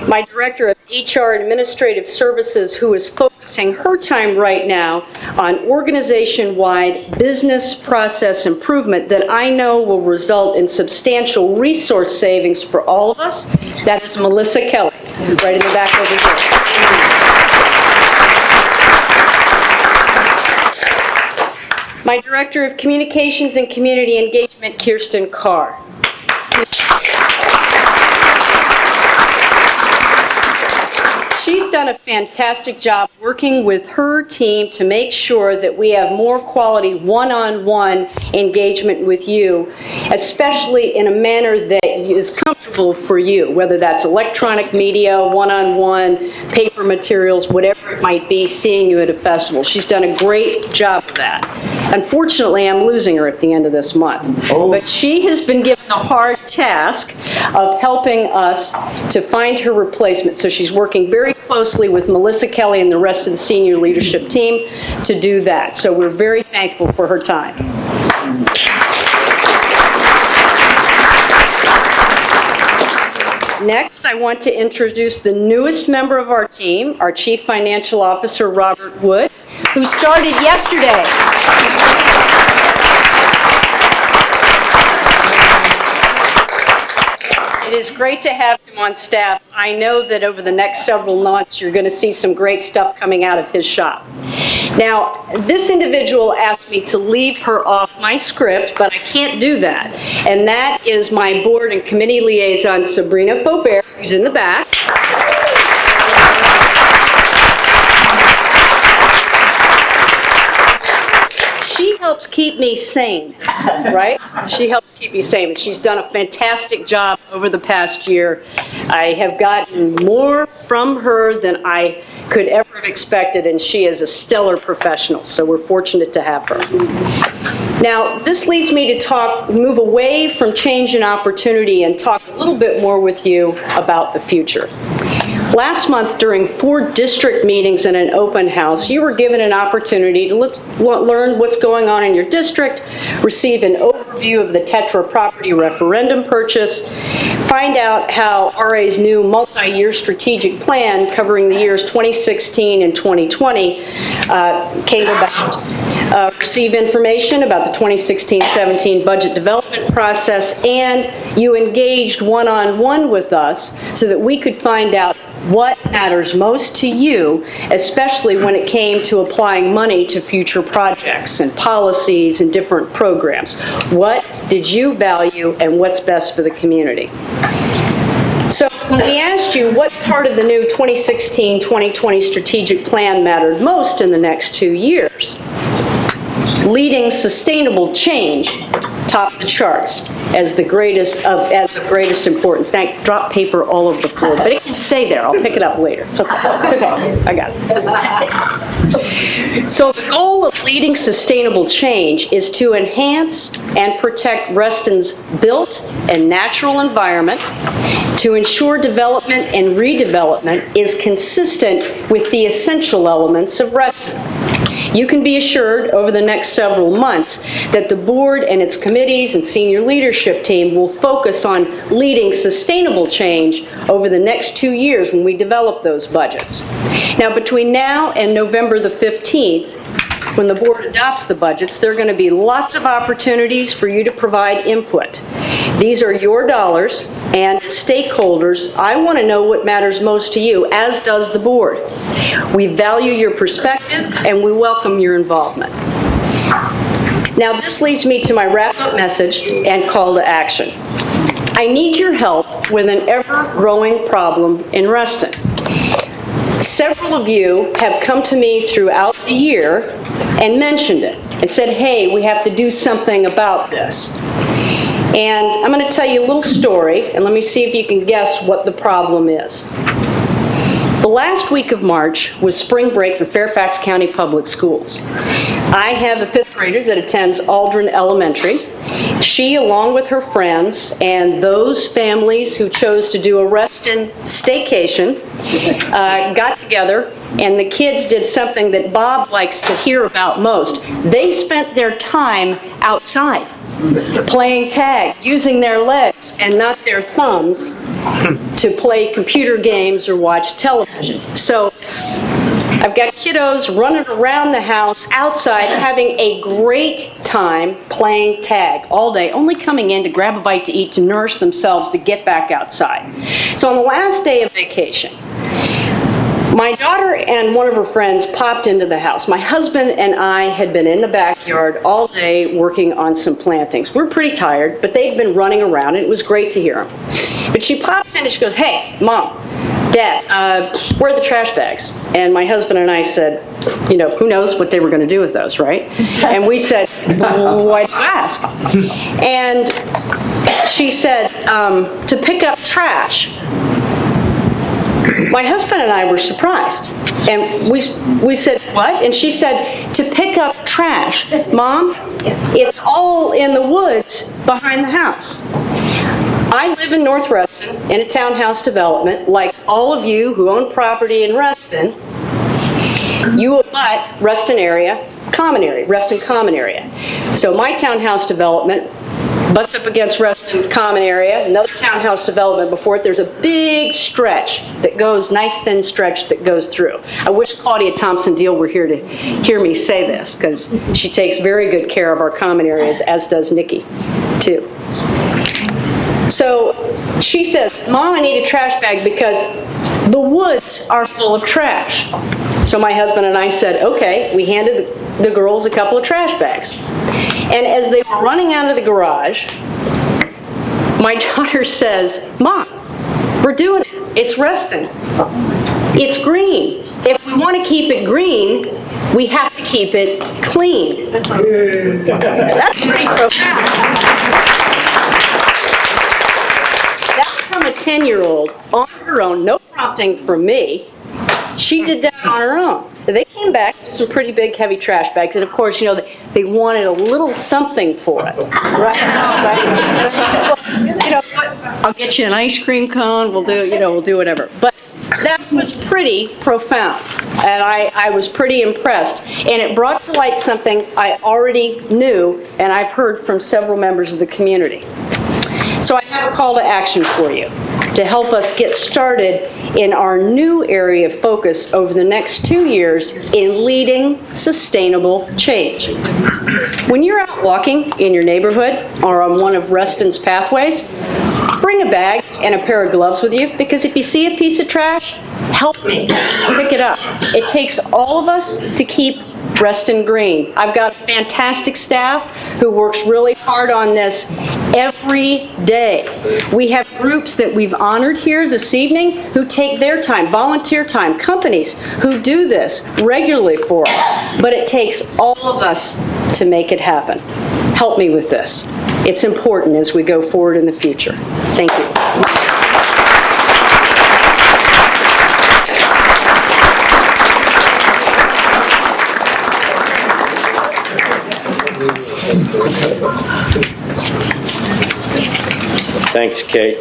Speaker 6: My Director of HR and Administrative Services, who is focusing her time right now on organization-wide business process improvement that I know will result in substantial resource savings for all of us. That is Melissa Kelly, right in the back over here. My Director of Communications and Community Engagement, Kirsten Carr. She's done a fantastic job working with her team to make sure that we have more quality one-on-one engagement with you, especially in a manner that is comfortable for you, whether that's electronic media, one-on-one, paper materials, whatever it might be, seeing you at a festival. She's done a great job of that. Unfortunately, I'm losing her at the end of this month. But she has been given the hard task of helping us to find her replacement. So she's working very closely with Melissa Kelly and the rest of the senior leadership team to do that. So we're very thankful for her time. Next, I want to introduce the newest member of our team, our Chief Financial Officer, Robert Wood, who started yesterday. It is great to have him on staff. I know that over the next several months, you're going to see some great stuff coming out of his shop. Now, this individual asked me to leave her off my script, but I can't do that. And that is my board and committee liaison, Sabrina Faubert, who's in the back. She helps keep me sane, right? She helps keep me sane. And she's done a fantastic job over the past year. I have gotten more from her than I could ever have expected, and she is a stellar professional, so we're fortunate to have her. Now, this leads me to move away from change and opportunity and talk a little bit more with you about the future. Last month, during 4 district meetings and an open house, you were given an opportunity to learn what's going on in your district, receive an overview of the Tetra property referendum purchase, find out how RA's new multi-year strategic plan covering the years 2016 and 2020 came about, receive information about the 2016-17 budget development process, and you engaged one-on-one with us so that we could find out what matters most to you, especially when it came to applying money to future projects and policies and different programs. What did you value and what's best for the community? So when we asked you what part of the new 2016-2020 strategic plan mattered most in the next 2 years, leading sustainable change topped the charts as of greatest importance. Now, drop paper all over the floor, but it can stay there. I'll pick it up later. It's okay. It's okay. I got it. So the goal of leading sustainable change is to enhance and protect Reston's built and natural environment, to ensure development and redevelopment is consistent with the essential elements of Reston. You can be assured over the next several months that the board and its committees and senior leadership team will focus on leading sustainable change over the next 2 years when we develop those budgets. Now, between now and November the 15th, when the board adopts the budgets, there are going to be lots of opportunities for you to provide input. These are your dollars, and as stakeholders, I want to know what matters most to you, as does the board. We value your perspective, and we welcome your involvement. Now, this leads me to my wrap-up message and call to action. I need your help with an ever-growing problem in Reston. Several of you have come to me throughout the year and mentioned it and said, hey, we have to do something about this. And I'm going to tell you a little story, and let me see if you can guess what the problem is. The last week of March was spring break for Fairfax County Public Schools. I have a 5th grader that attends Aldrin Elementary. She, along with her friends and those families who chose to do a Reston staycation, got together, and the kids did something that Bob likes to hear about most. They spent their time outside, playing tag, using their legs and not their thumbs to play computer games or watch television. So I've got kiddos running around the house outside having a great time playing tag all day, only coming in to grab a bite to eat, to nourish themselves, to get back outside. So on the last day of vacation, My daughter and one of her friends popped into the house. My husband and I had been in the backyard all day working on some plantings. We're pretty tired, but they'd been running around, and it was great to hear them. But she pops in and she goes, "Hey, Mom, Dad, where are the trash bags?" And my husband and I said, you know, who knows what they were going to do with those, right? And we said, why do you ask? And she said, to pick up trash. My husband and I were surprised. And we said, what? And she said, to pick up trash. Mom, it's all in the woods behind the house. I live in North Reston in a townhouse development. Like all of you who own property in Reston, you abut Reston area, Reston common area. So my townhouse development butts up against Reston common area, another townhouse development before it. There's a big stretch that goes, nice thin stretch that goes through. I wish Claudia Thompson-Deal were here to hear me say this, because she takes very good care of our common areas, as does Nikki, too. So she says, Mom, I need a trash bag because the woods are full of trash. So my husband and I said, okay. We handed the girls a couple of trash bags. And as they were running out of the garage, my daughter says, Mom, we're doing it. It's Reston. It's green. If we want to keep it green, we have to keep it clean. That's pretty profound. That's from a 10-year-old on her own, no prompting from me. She did that on her own. They came back with some pretty big, heavy trash bags, and of course, you know, they wanted a little something for it, right? Well, you know what? I'll get you an ice cream cone. We'll do whatever. But that was pretty profound, and I was pretty impressed. And it brought to light something I already knew, and I've heard from several members of the community. So I have a call to action for you to help us get started in our new area of focus over the next 2 years in leading sustainable change. When you're out walking in your neighborhood or on one of Reston's pathways, bring a bag and a pair of gloves with you, because if you see a piece of trash, help me pick it up. It takes all of us to keep Reston green. I've got a fantastic staff who works really hard on this every day. We have groups that we've honored here this evening who take their time, volunteer time, companies who do this regularly for us. But it takes all of us to make it happen. Help me with this. It's important as we go forward in the future. Thank you.
Speaker 3: Thanks, Kate.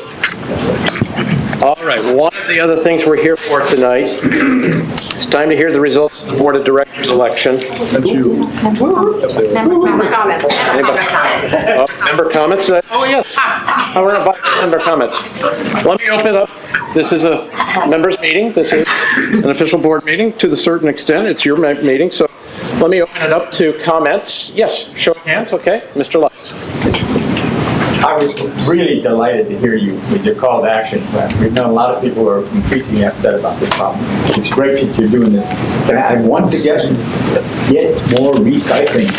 Speaker 3: All right, one of the other things we're here for tonight, it's time to hear the results of the Board of Directors election.
Speaker 6: Comments.
Speaker 3: Member comments? Oh, yes. I want to invite member comments. Let me open it up. This is a members' meeting. This is an official board meeting to a certain extent. It's your meeting, so let me open it up to comments. Yes, show of hands, okay. Mr. Lutz.
Speaker 8: I was really delighted to hear you with your call to action. We've known a lot of people who are increasingly upset about this problem. It's great that you're doing this. Can I have one suggestion? Get more recycling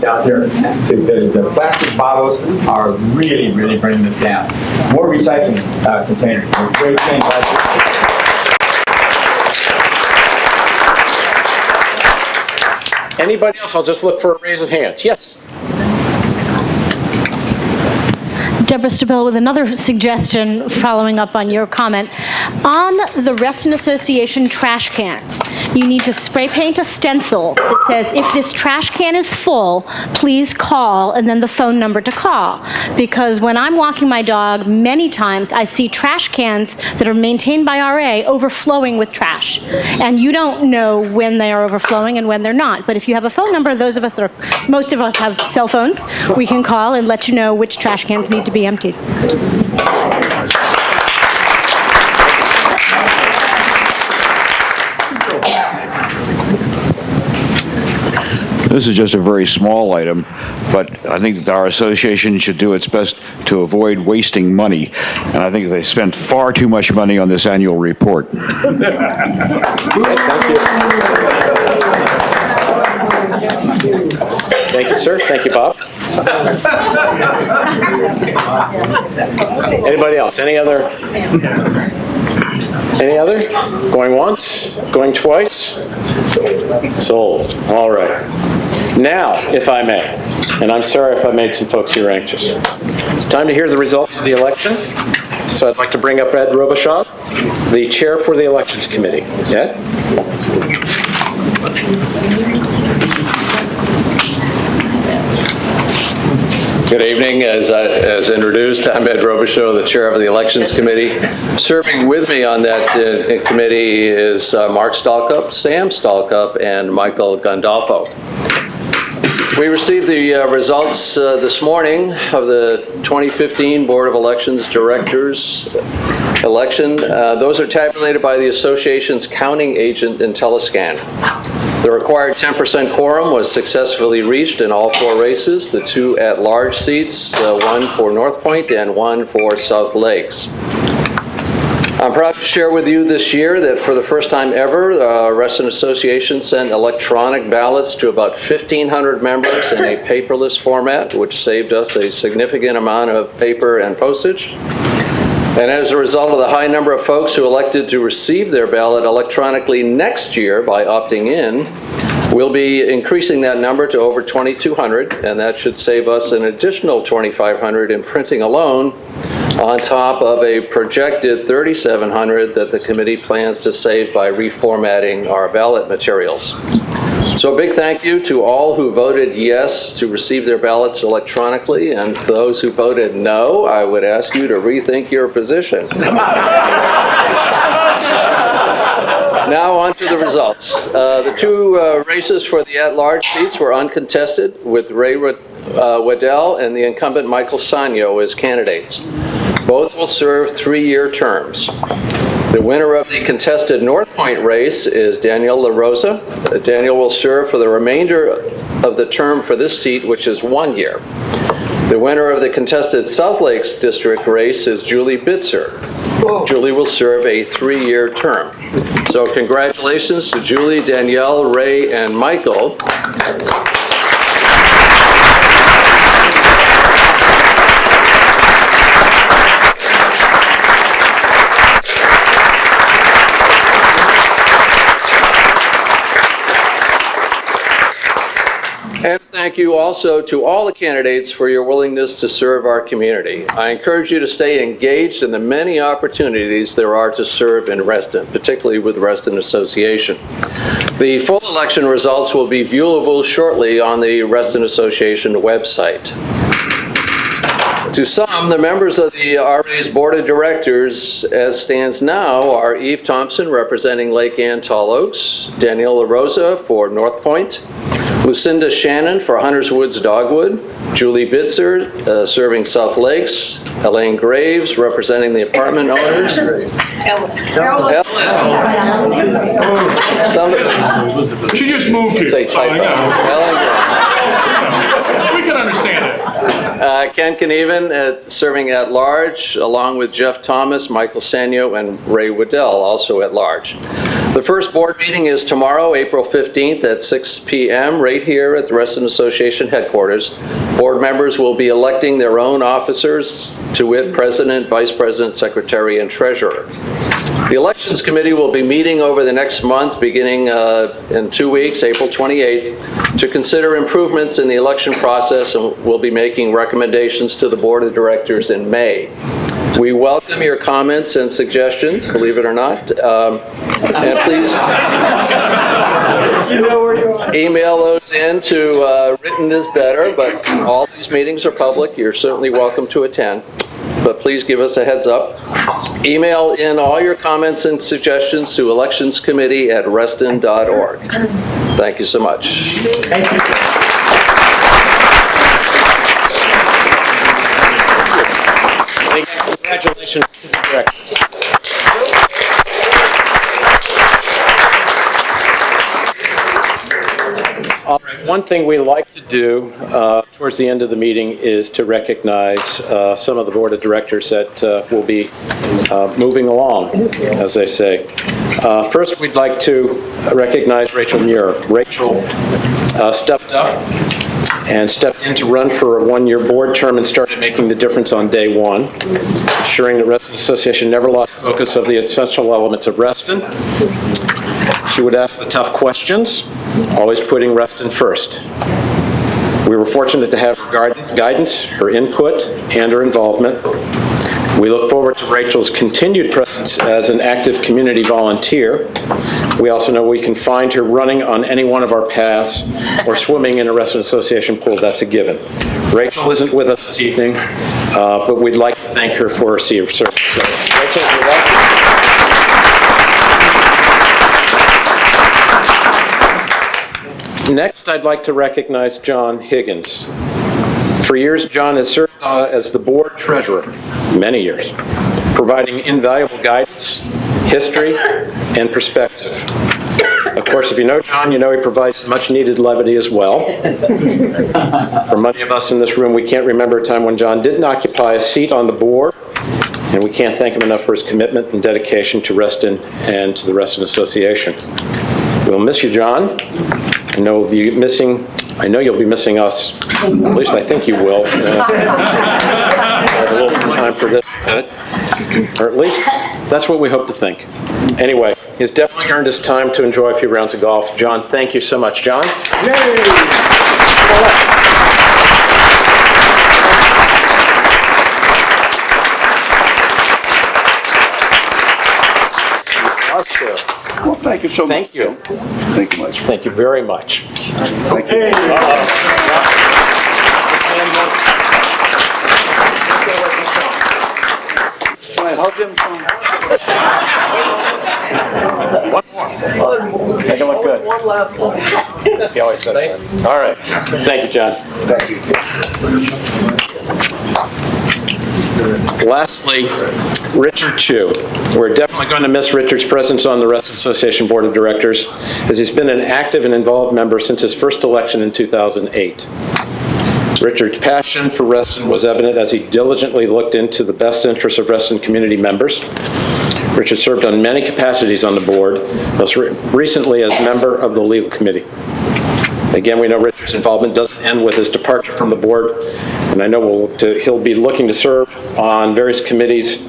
Speaker 8: out there. The plastic bottles are really, really bringing this down. More recycling containers. Great thing.
Speaker 3: Anybody else? I'll just look for a raise of hands. Yes.
Speaker 9: Deborah Stabile with another suggestion following up on your comment. On the Reston Association trash cans, you need to spray paint a stencil that says, if this trash can is full, please call, and then the phone number to call. Because when I'm walking my dog, many times I see trash cans that are maintained by RA overflowing with trash. And you don't know when they are overflowing and when they're not. But if you have a phone number, those of us that are, most of us have cell phones, we can call and let you know which trash cans need to be emptied.
Speaker 10: This is just a very small item, but I think that our association should do its best to avoid wasting money. And I think they spent far too much money on this annual report.
Speaker 3: Thank you. Thank you, sir. Thank you, Bob. Anybody else? Any other? Any other? Going once? Going twice? Sold. All right. Now, if I may, and I'm sorry if I made some folks here anxious, it's time to hear the results of the election. So I'd like to bring up Ed Robichaud, the chair for the Elections Committee. Ed?
Speaker 11: Good evening. As introduced, I'm Ed Robichaud, the chair of the Elections Committee. Serving with me on that committee is Mark Stalkup, Sam Stalkup, and Michael Gandolfo. We received the results this morning of the 2015 Board of Elections Directors election. Those are tabulated by the association's counting agent IntelliScan. The required 10% quorum was successfully reached in all 4 races, the 2 at-large seats, the 1 for North Point and 1 for South Lakes. I'm proud to share with you this year that for the first time ever, the Reston Association sent electronic ballots to about 1,500 members in a paperless format, which saved us a significant amount of paper and postage. And as a result of the high number of folks who elected to receive their ballot electronically next year by opting in, we'll be increasing that number to over 2,200, and that should save us an additional 2,500 in printing alone, on top of a projected 3,700 that the committee plans to save by reformatting our ballot materials. So a big thank you to all who voted yes to receive their ballots electronically, and those who voted no, I would ask you to rethink your position. Now on to the results. The 2 races for the at-large seats were uncontested, with Ray Waddell and the incumbent Michael Sanyo as candidates. Both will serve 3-year terms. The winner of the contested North Point race is Daniel LaRosa. Daniel will serve for the remainder of the term for this seat, which is 1 year. The winner of the contested South Lakes District race is Julie Bitzer. Julie will serve a 3-year term. So congratulations to Julie, Danielle, Ray, and Michael. And thank you also to all the candidates for your willingness to serve our community. I encourage you to stay engaged in the many opportunities there are to serve in Reston, particularly with Reston Association. The full election results will be viewable shortly on the Reston Association website. To some, the members of the RA's Board of Directors, as stands now, are Eve Thompson, representing Lake Ann Tall Oaks, Danielle LaRosa for North Point, Lucinda Shannon for Hunters Woods Dogwood, Julie Bitzer serving South Lakes, Elaine Graves representing the apartment owners. Ellen.
Speaker 12: She just moved here.
Speaker 11: It's a typo. Ellen Graves.
Speaker 12: We can understand it.
Speaker 11: Ken Knieven serving at large, along with Jeff Thomas, Michael Sanyo, and Ray Waddell, also at large. The first board meeting is tomorrow, April 15th at 6 p.m. right here at the Reston Association headquarters. Board members will be electing their own officers, to wit, President, Vice President, Secretary, and Treasurer. The Elections Committee will be meeting over the next month, beginning in 2 weeks, April 28th, to consider improvements in the election process, and will be making recommendations to the Board of Directors in May. We welcome your comments and suggestions, believe it or not, and please email those in to written is better, but all these meetings are public. You're certainly welcome to attend, but please give us a heads up. Email in all your comments and suggestions to electionscommittee@reston.org. Thank you so much.
Speaker 8: Thank you.
Speaker 3: Congratulations to the directors. All right. one thing we like to do towards the end of the meeting is to recognize some of the board of directors that will be moving along, as they say. First, we'd like to recognize Rachel Muir. Rachel stepped up and stepped in to run for a one-year board term and started making the difference on day one, ensuring the Reston Association never lost focus of the essential elements of Reston. She would ask the tough questions, always putting Reston first. We were fortunate to have her guidance, her input, and her involvement. We look forward to Rachel's continued presence as an active community volunteer. We also know we can find her running on any one of our paths or swimming in a Reston Association pool. That's a given. Rachel isn't with us this evening, but we'd like to thank her for her service. So, Rachel, if you're welcome. Next, I'd like to recognize John Higgins. For years, John has served as the board treasurer, many years, providing invaluable guidance, history, and perspective. Of course, if you know John, you know he provides much-needed levity as well. For many of us in this room, we can't remember a time when John didn't occupy a seat on the board, and we can't thank him enough for his commitment and dedication to Reston and to the Reston Association. We'll miss you, John. I know you'll be missing us. At least I think you will. I have a little time for this, or at least that's what we hope to think. Anyway, he's definitely earned his time to enjoy a few rounds of golf. John, thank you so much. John?
Speaker 10: Well, thank you so much.
Speaker 3: Thank you.
Speaker 10: Thank you much.
Speaker 3: Thank you very much.
Speaker 10: Thank you. Hug him.
Speaker 3: One more. Make it look good. One last one. He always says that. All right. Thank you, John.
Speaker 10: Thank you.
Speaker 3: Lastly, Richard Chu. We're definitely going to miss Richard's presence on the Reston Association Board of Directors, as he's been an active and involved member since his first election in 2008. Richard's passion for Reston was evident as he diligently looked into the best interests of Reston community members. Richard served on many capacities on the board, most recently as member of the legal committee. Again, we know Richard's involvement doesn't end with his departure from the board, and I know he'll be looking to serve on various committees,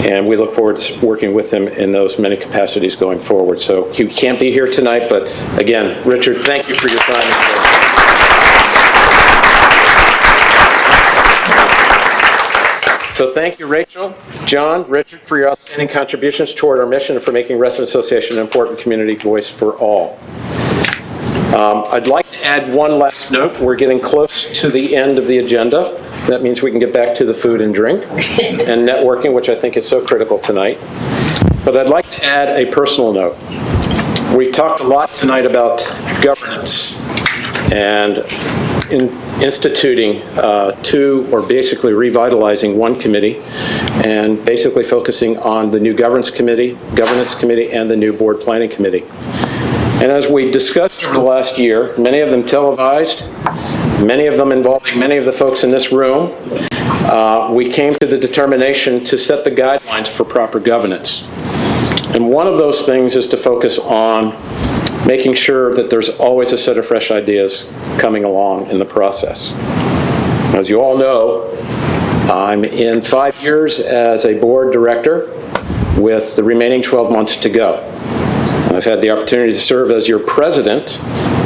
Speaker 3: and we look forward to working with him in those many capacities going forward. So he can't be here tonight, but again, Richard, thank you for your time. So thank you, Rachel, John, Richard, for your outstanding contributions toward our mission and for making Reston Association an important community voice for all. I'd like to add one last note. We're getting close to the end of the agenda. That means we can get back to the food and drink and networking, which I think is so critical tonight. But I'd like to add a personal note. We've talked a lot tonight about governance and instituting two, or basically revitalizing one committee, and basically focusing on the new governance committee, and the new board planning committee. And as we discussed over the last year, many of them televised, many of them involving many of the folks in this room, we came to the determination to set the guidelines for proper governance. And one of those things is to focus on making sure that there's always a set of fresh ideas coming along in the process. As you all know, I'm in 5 years as a board director with the remaining 12 months to go. I've had the opportunity to serve as your president,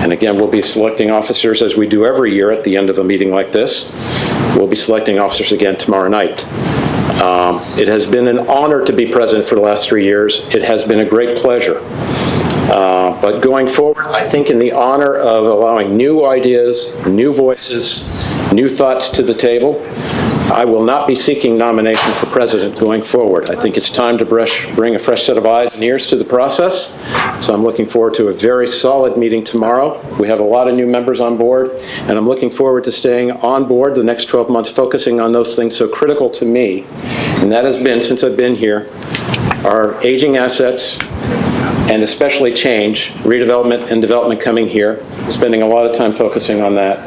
Speaker 3: and again, we'll be selecting officers as we do every year at the end of a meeting like this. We'll be selecting officers again tomorrow night. It has been an honor to be president for the last 3 years. It has been a great pleasure. But going forward, I think in the honor of allowing new ideas, new voices, new thoughts to the table, I will not be seeking nomination for president going forward. I think it's time to bring a fresh set of eyes and ears to the process. So I'm looking forward to a very solid meeting tomorrow. We have a lot of new members on board, and I'm looking forward to staying on board the next 12 months, focusing on those things so critical to me. And that has been, since I've been here, our aging assets, and especially change, redevelopment and development coming here, spending a lot of time focusing on that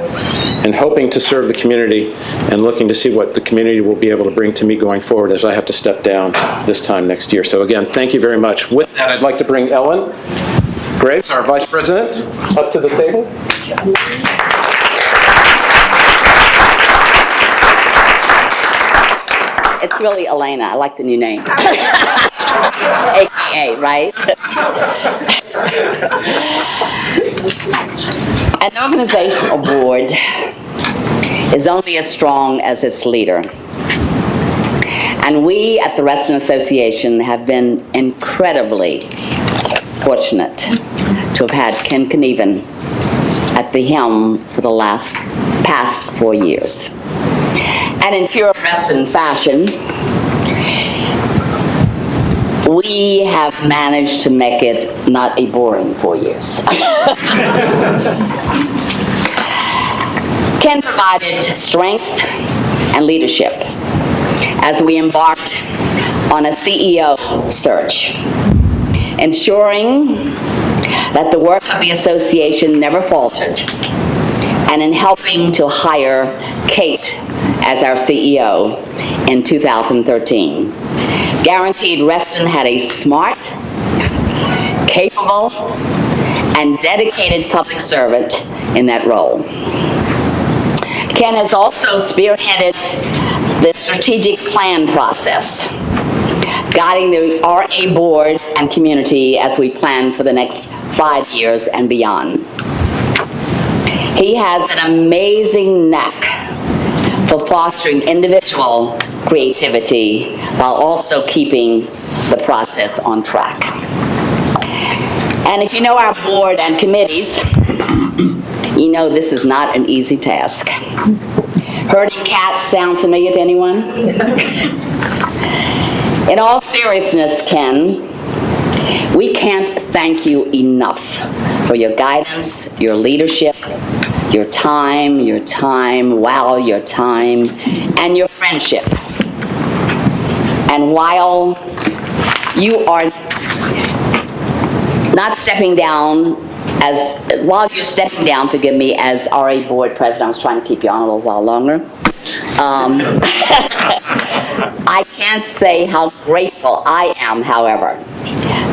Speaker 3: and hoping to serve the community and looking to see what the community will be able to bring to me going forward as I have to step down this time next year. So again, thank you very much. With that, I'd like to bring Ellen Graves, our Vice President, up to the table.
Speaker 13: It's really Elena. I like the new name. AKA, right? An organizational board is only as strong as its leader. And we at the Reston Association have been incredibly fortunate to have had Ken Knieven at the helm for the past 4 years. And in pure Reston fashion, we have managed to make it not a boring 4 years. Ken provided strength and leadership as we embarked on a CEO search, ensuring that the work of the association never faltered, and in helping to hire Kate as our CEO in 2013, guaranteed Reston had a smart, capable, and dedicated public servant in that role. Ken has also spearheaded the strategic plan process, guiding the RA board and community as we plan for the next 5 years and beyond. He has an amazing knack for fostering individual creativity while also keeping the process on track. And if you know our board and committees, you know this is not an easy task. Herding cats sound familiar to anyone? In all seriousness, Ken, we can't thank you enough for your guidance, your leadership, your time, and your friendship. And while you are not stepping down while you're stepping down, forgive me, as RA board president, I was trying to keep you on a little while longer. I can't say how grateful I am, however,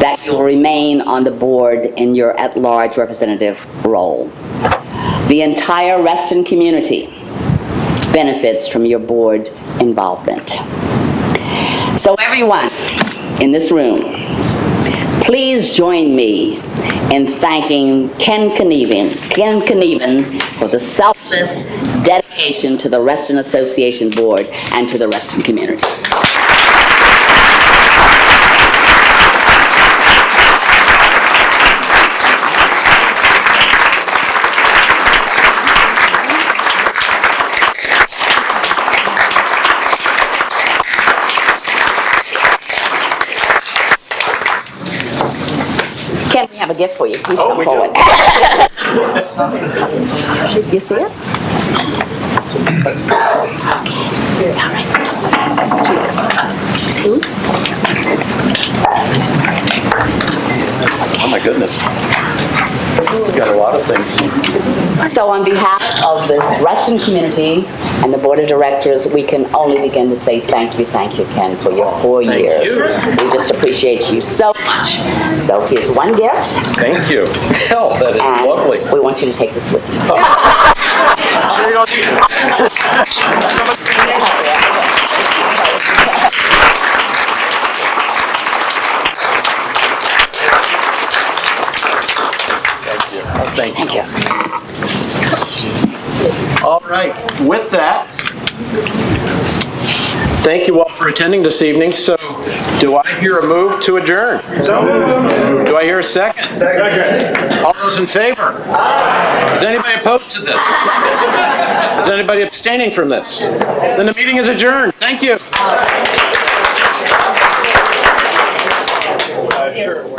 Speaker 13: that you'll remain on the board in your at-large representative role. The entire Reston community benefits from your board involvement. So everyone in this room, please join me in thanking Ken Knieven for the selfless dedication to the Reston Association Board and to the Reston community. Ken, we have a gift for you. Please come forward. You see it?
Speaker 3: Oh my goodness. We've got a lot of things.
Speaker 13: So on behalf of the Reston community and the board of directors, we can only begin to say thank you, Ken, for your 4 years. We just appreciate you so much. So here's one gift.
Speaker 3: Thank you. Hell, that is
Speaker 13: And
Speaker 3: lovely.
Speaker 13: we want you to take this with you.
Speaker 3: I'm sure you don't need it. Thank you. All right, with that, thank you all for attending this evening. So, do I hear a move to adjourn? Do I hear a second? Second. All those in favor? Is anybody opposed to this? Is anybody abstaining from this? Then the meeting is adjourned. Thank you. Sure.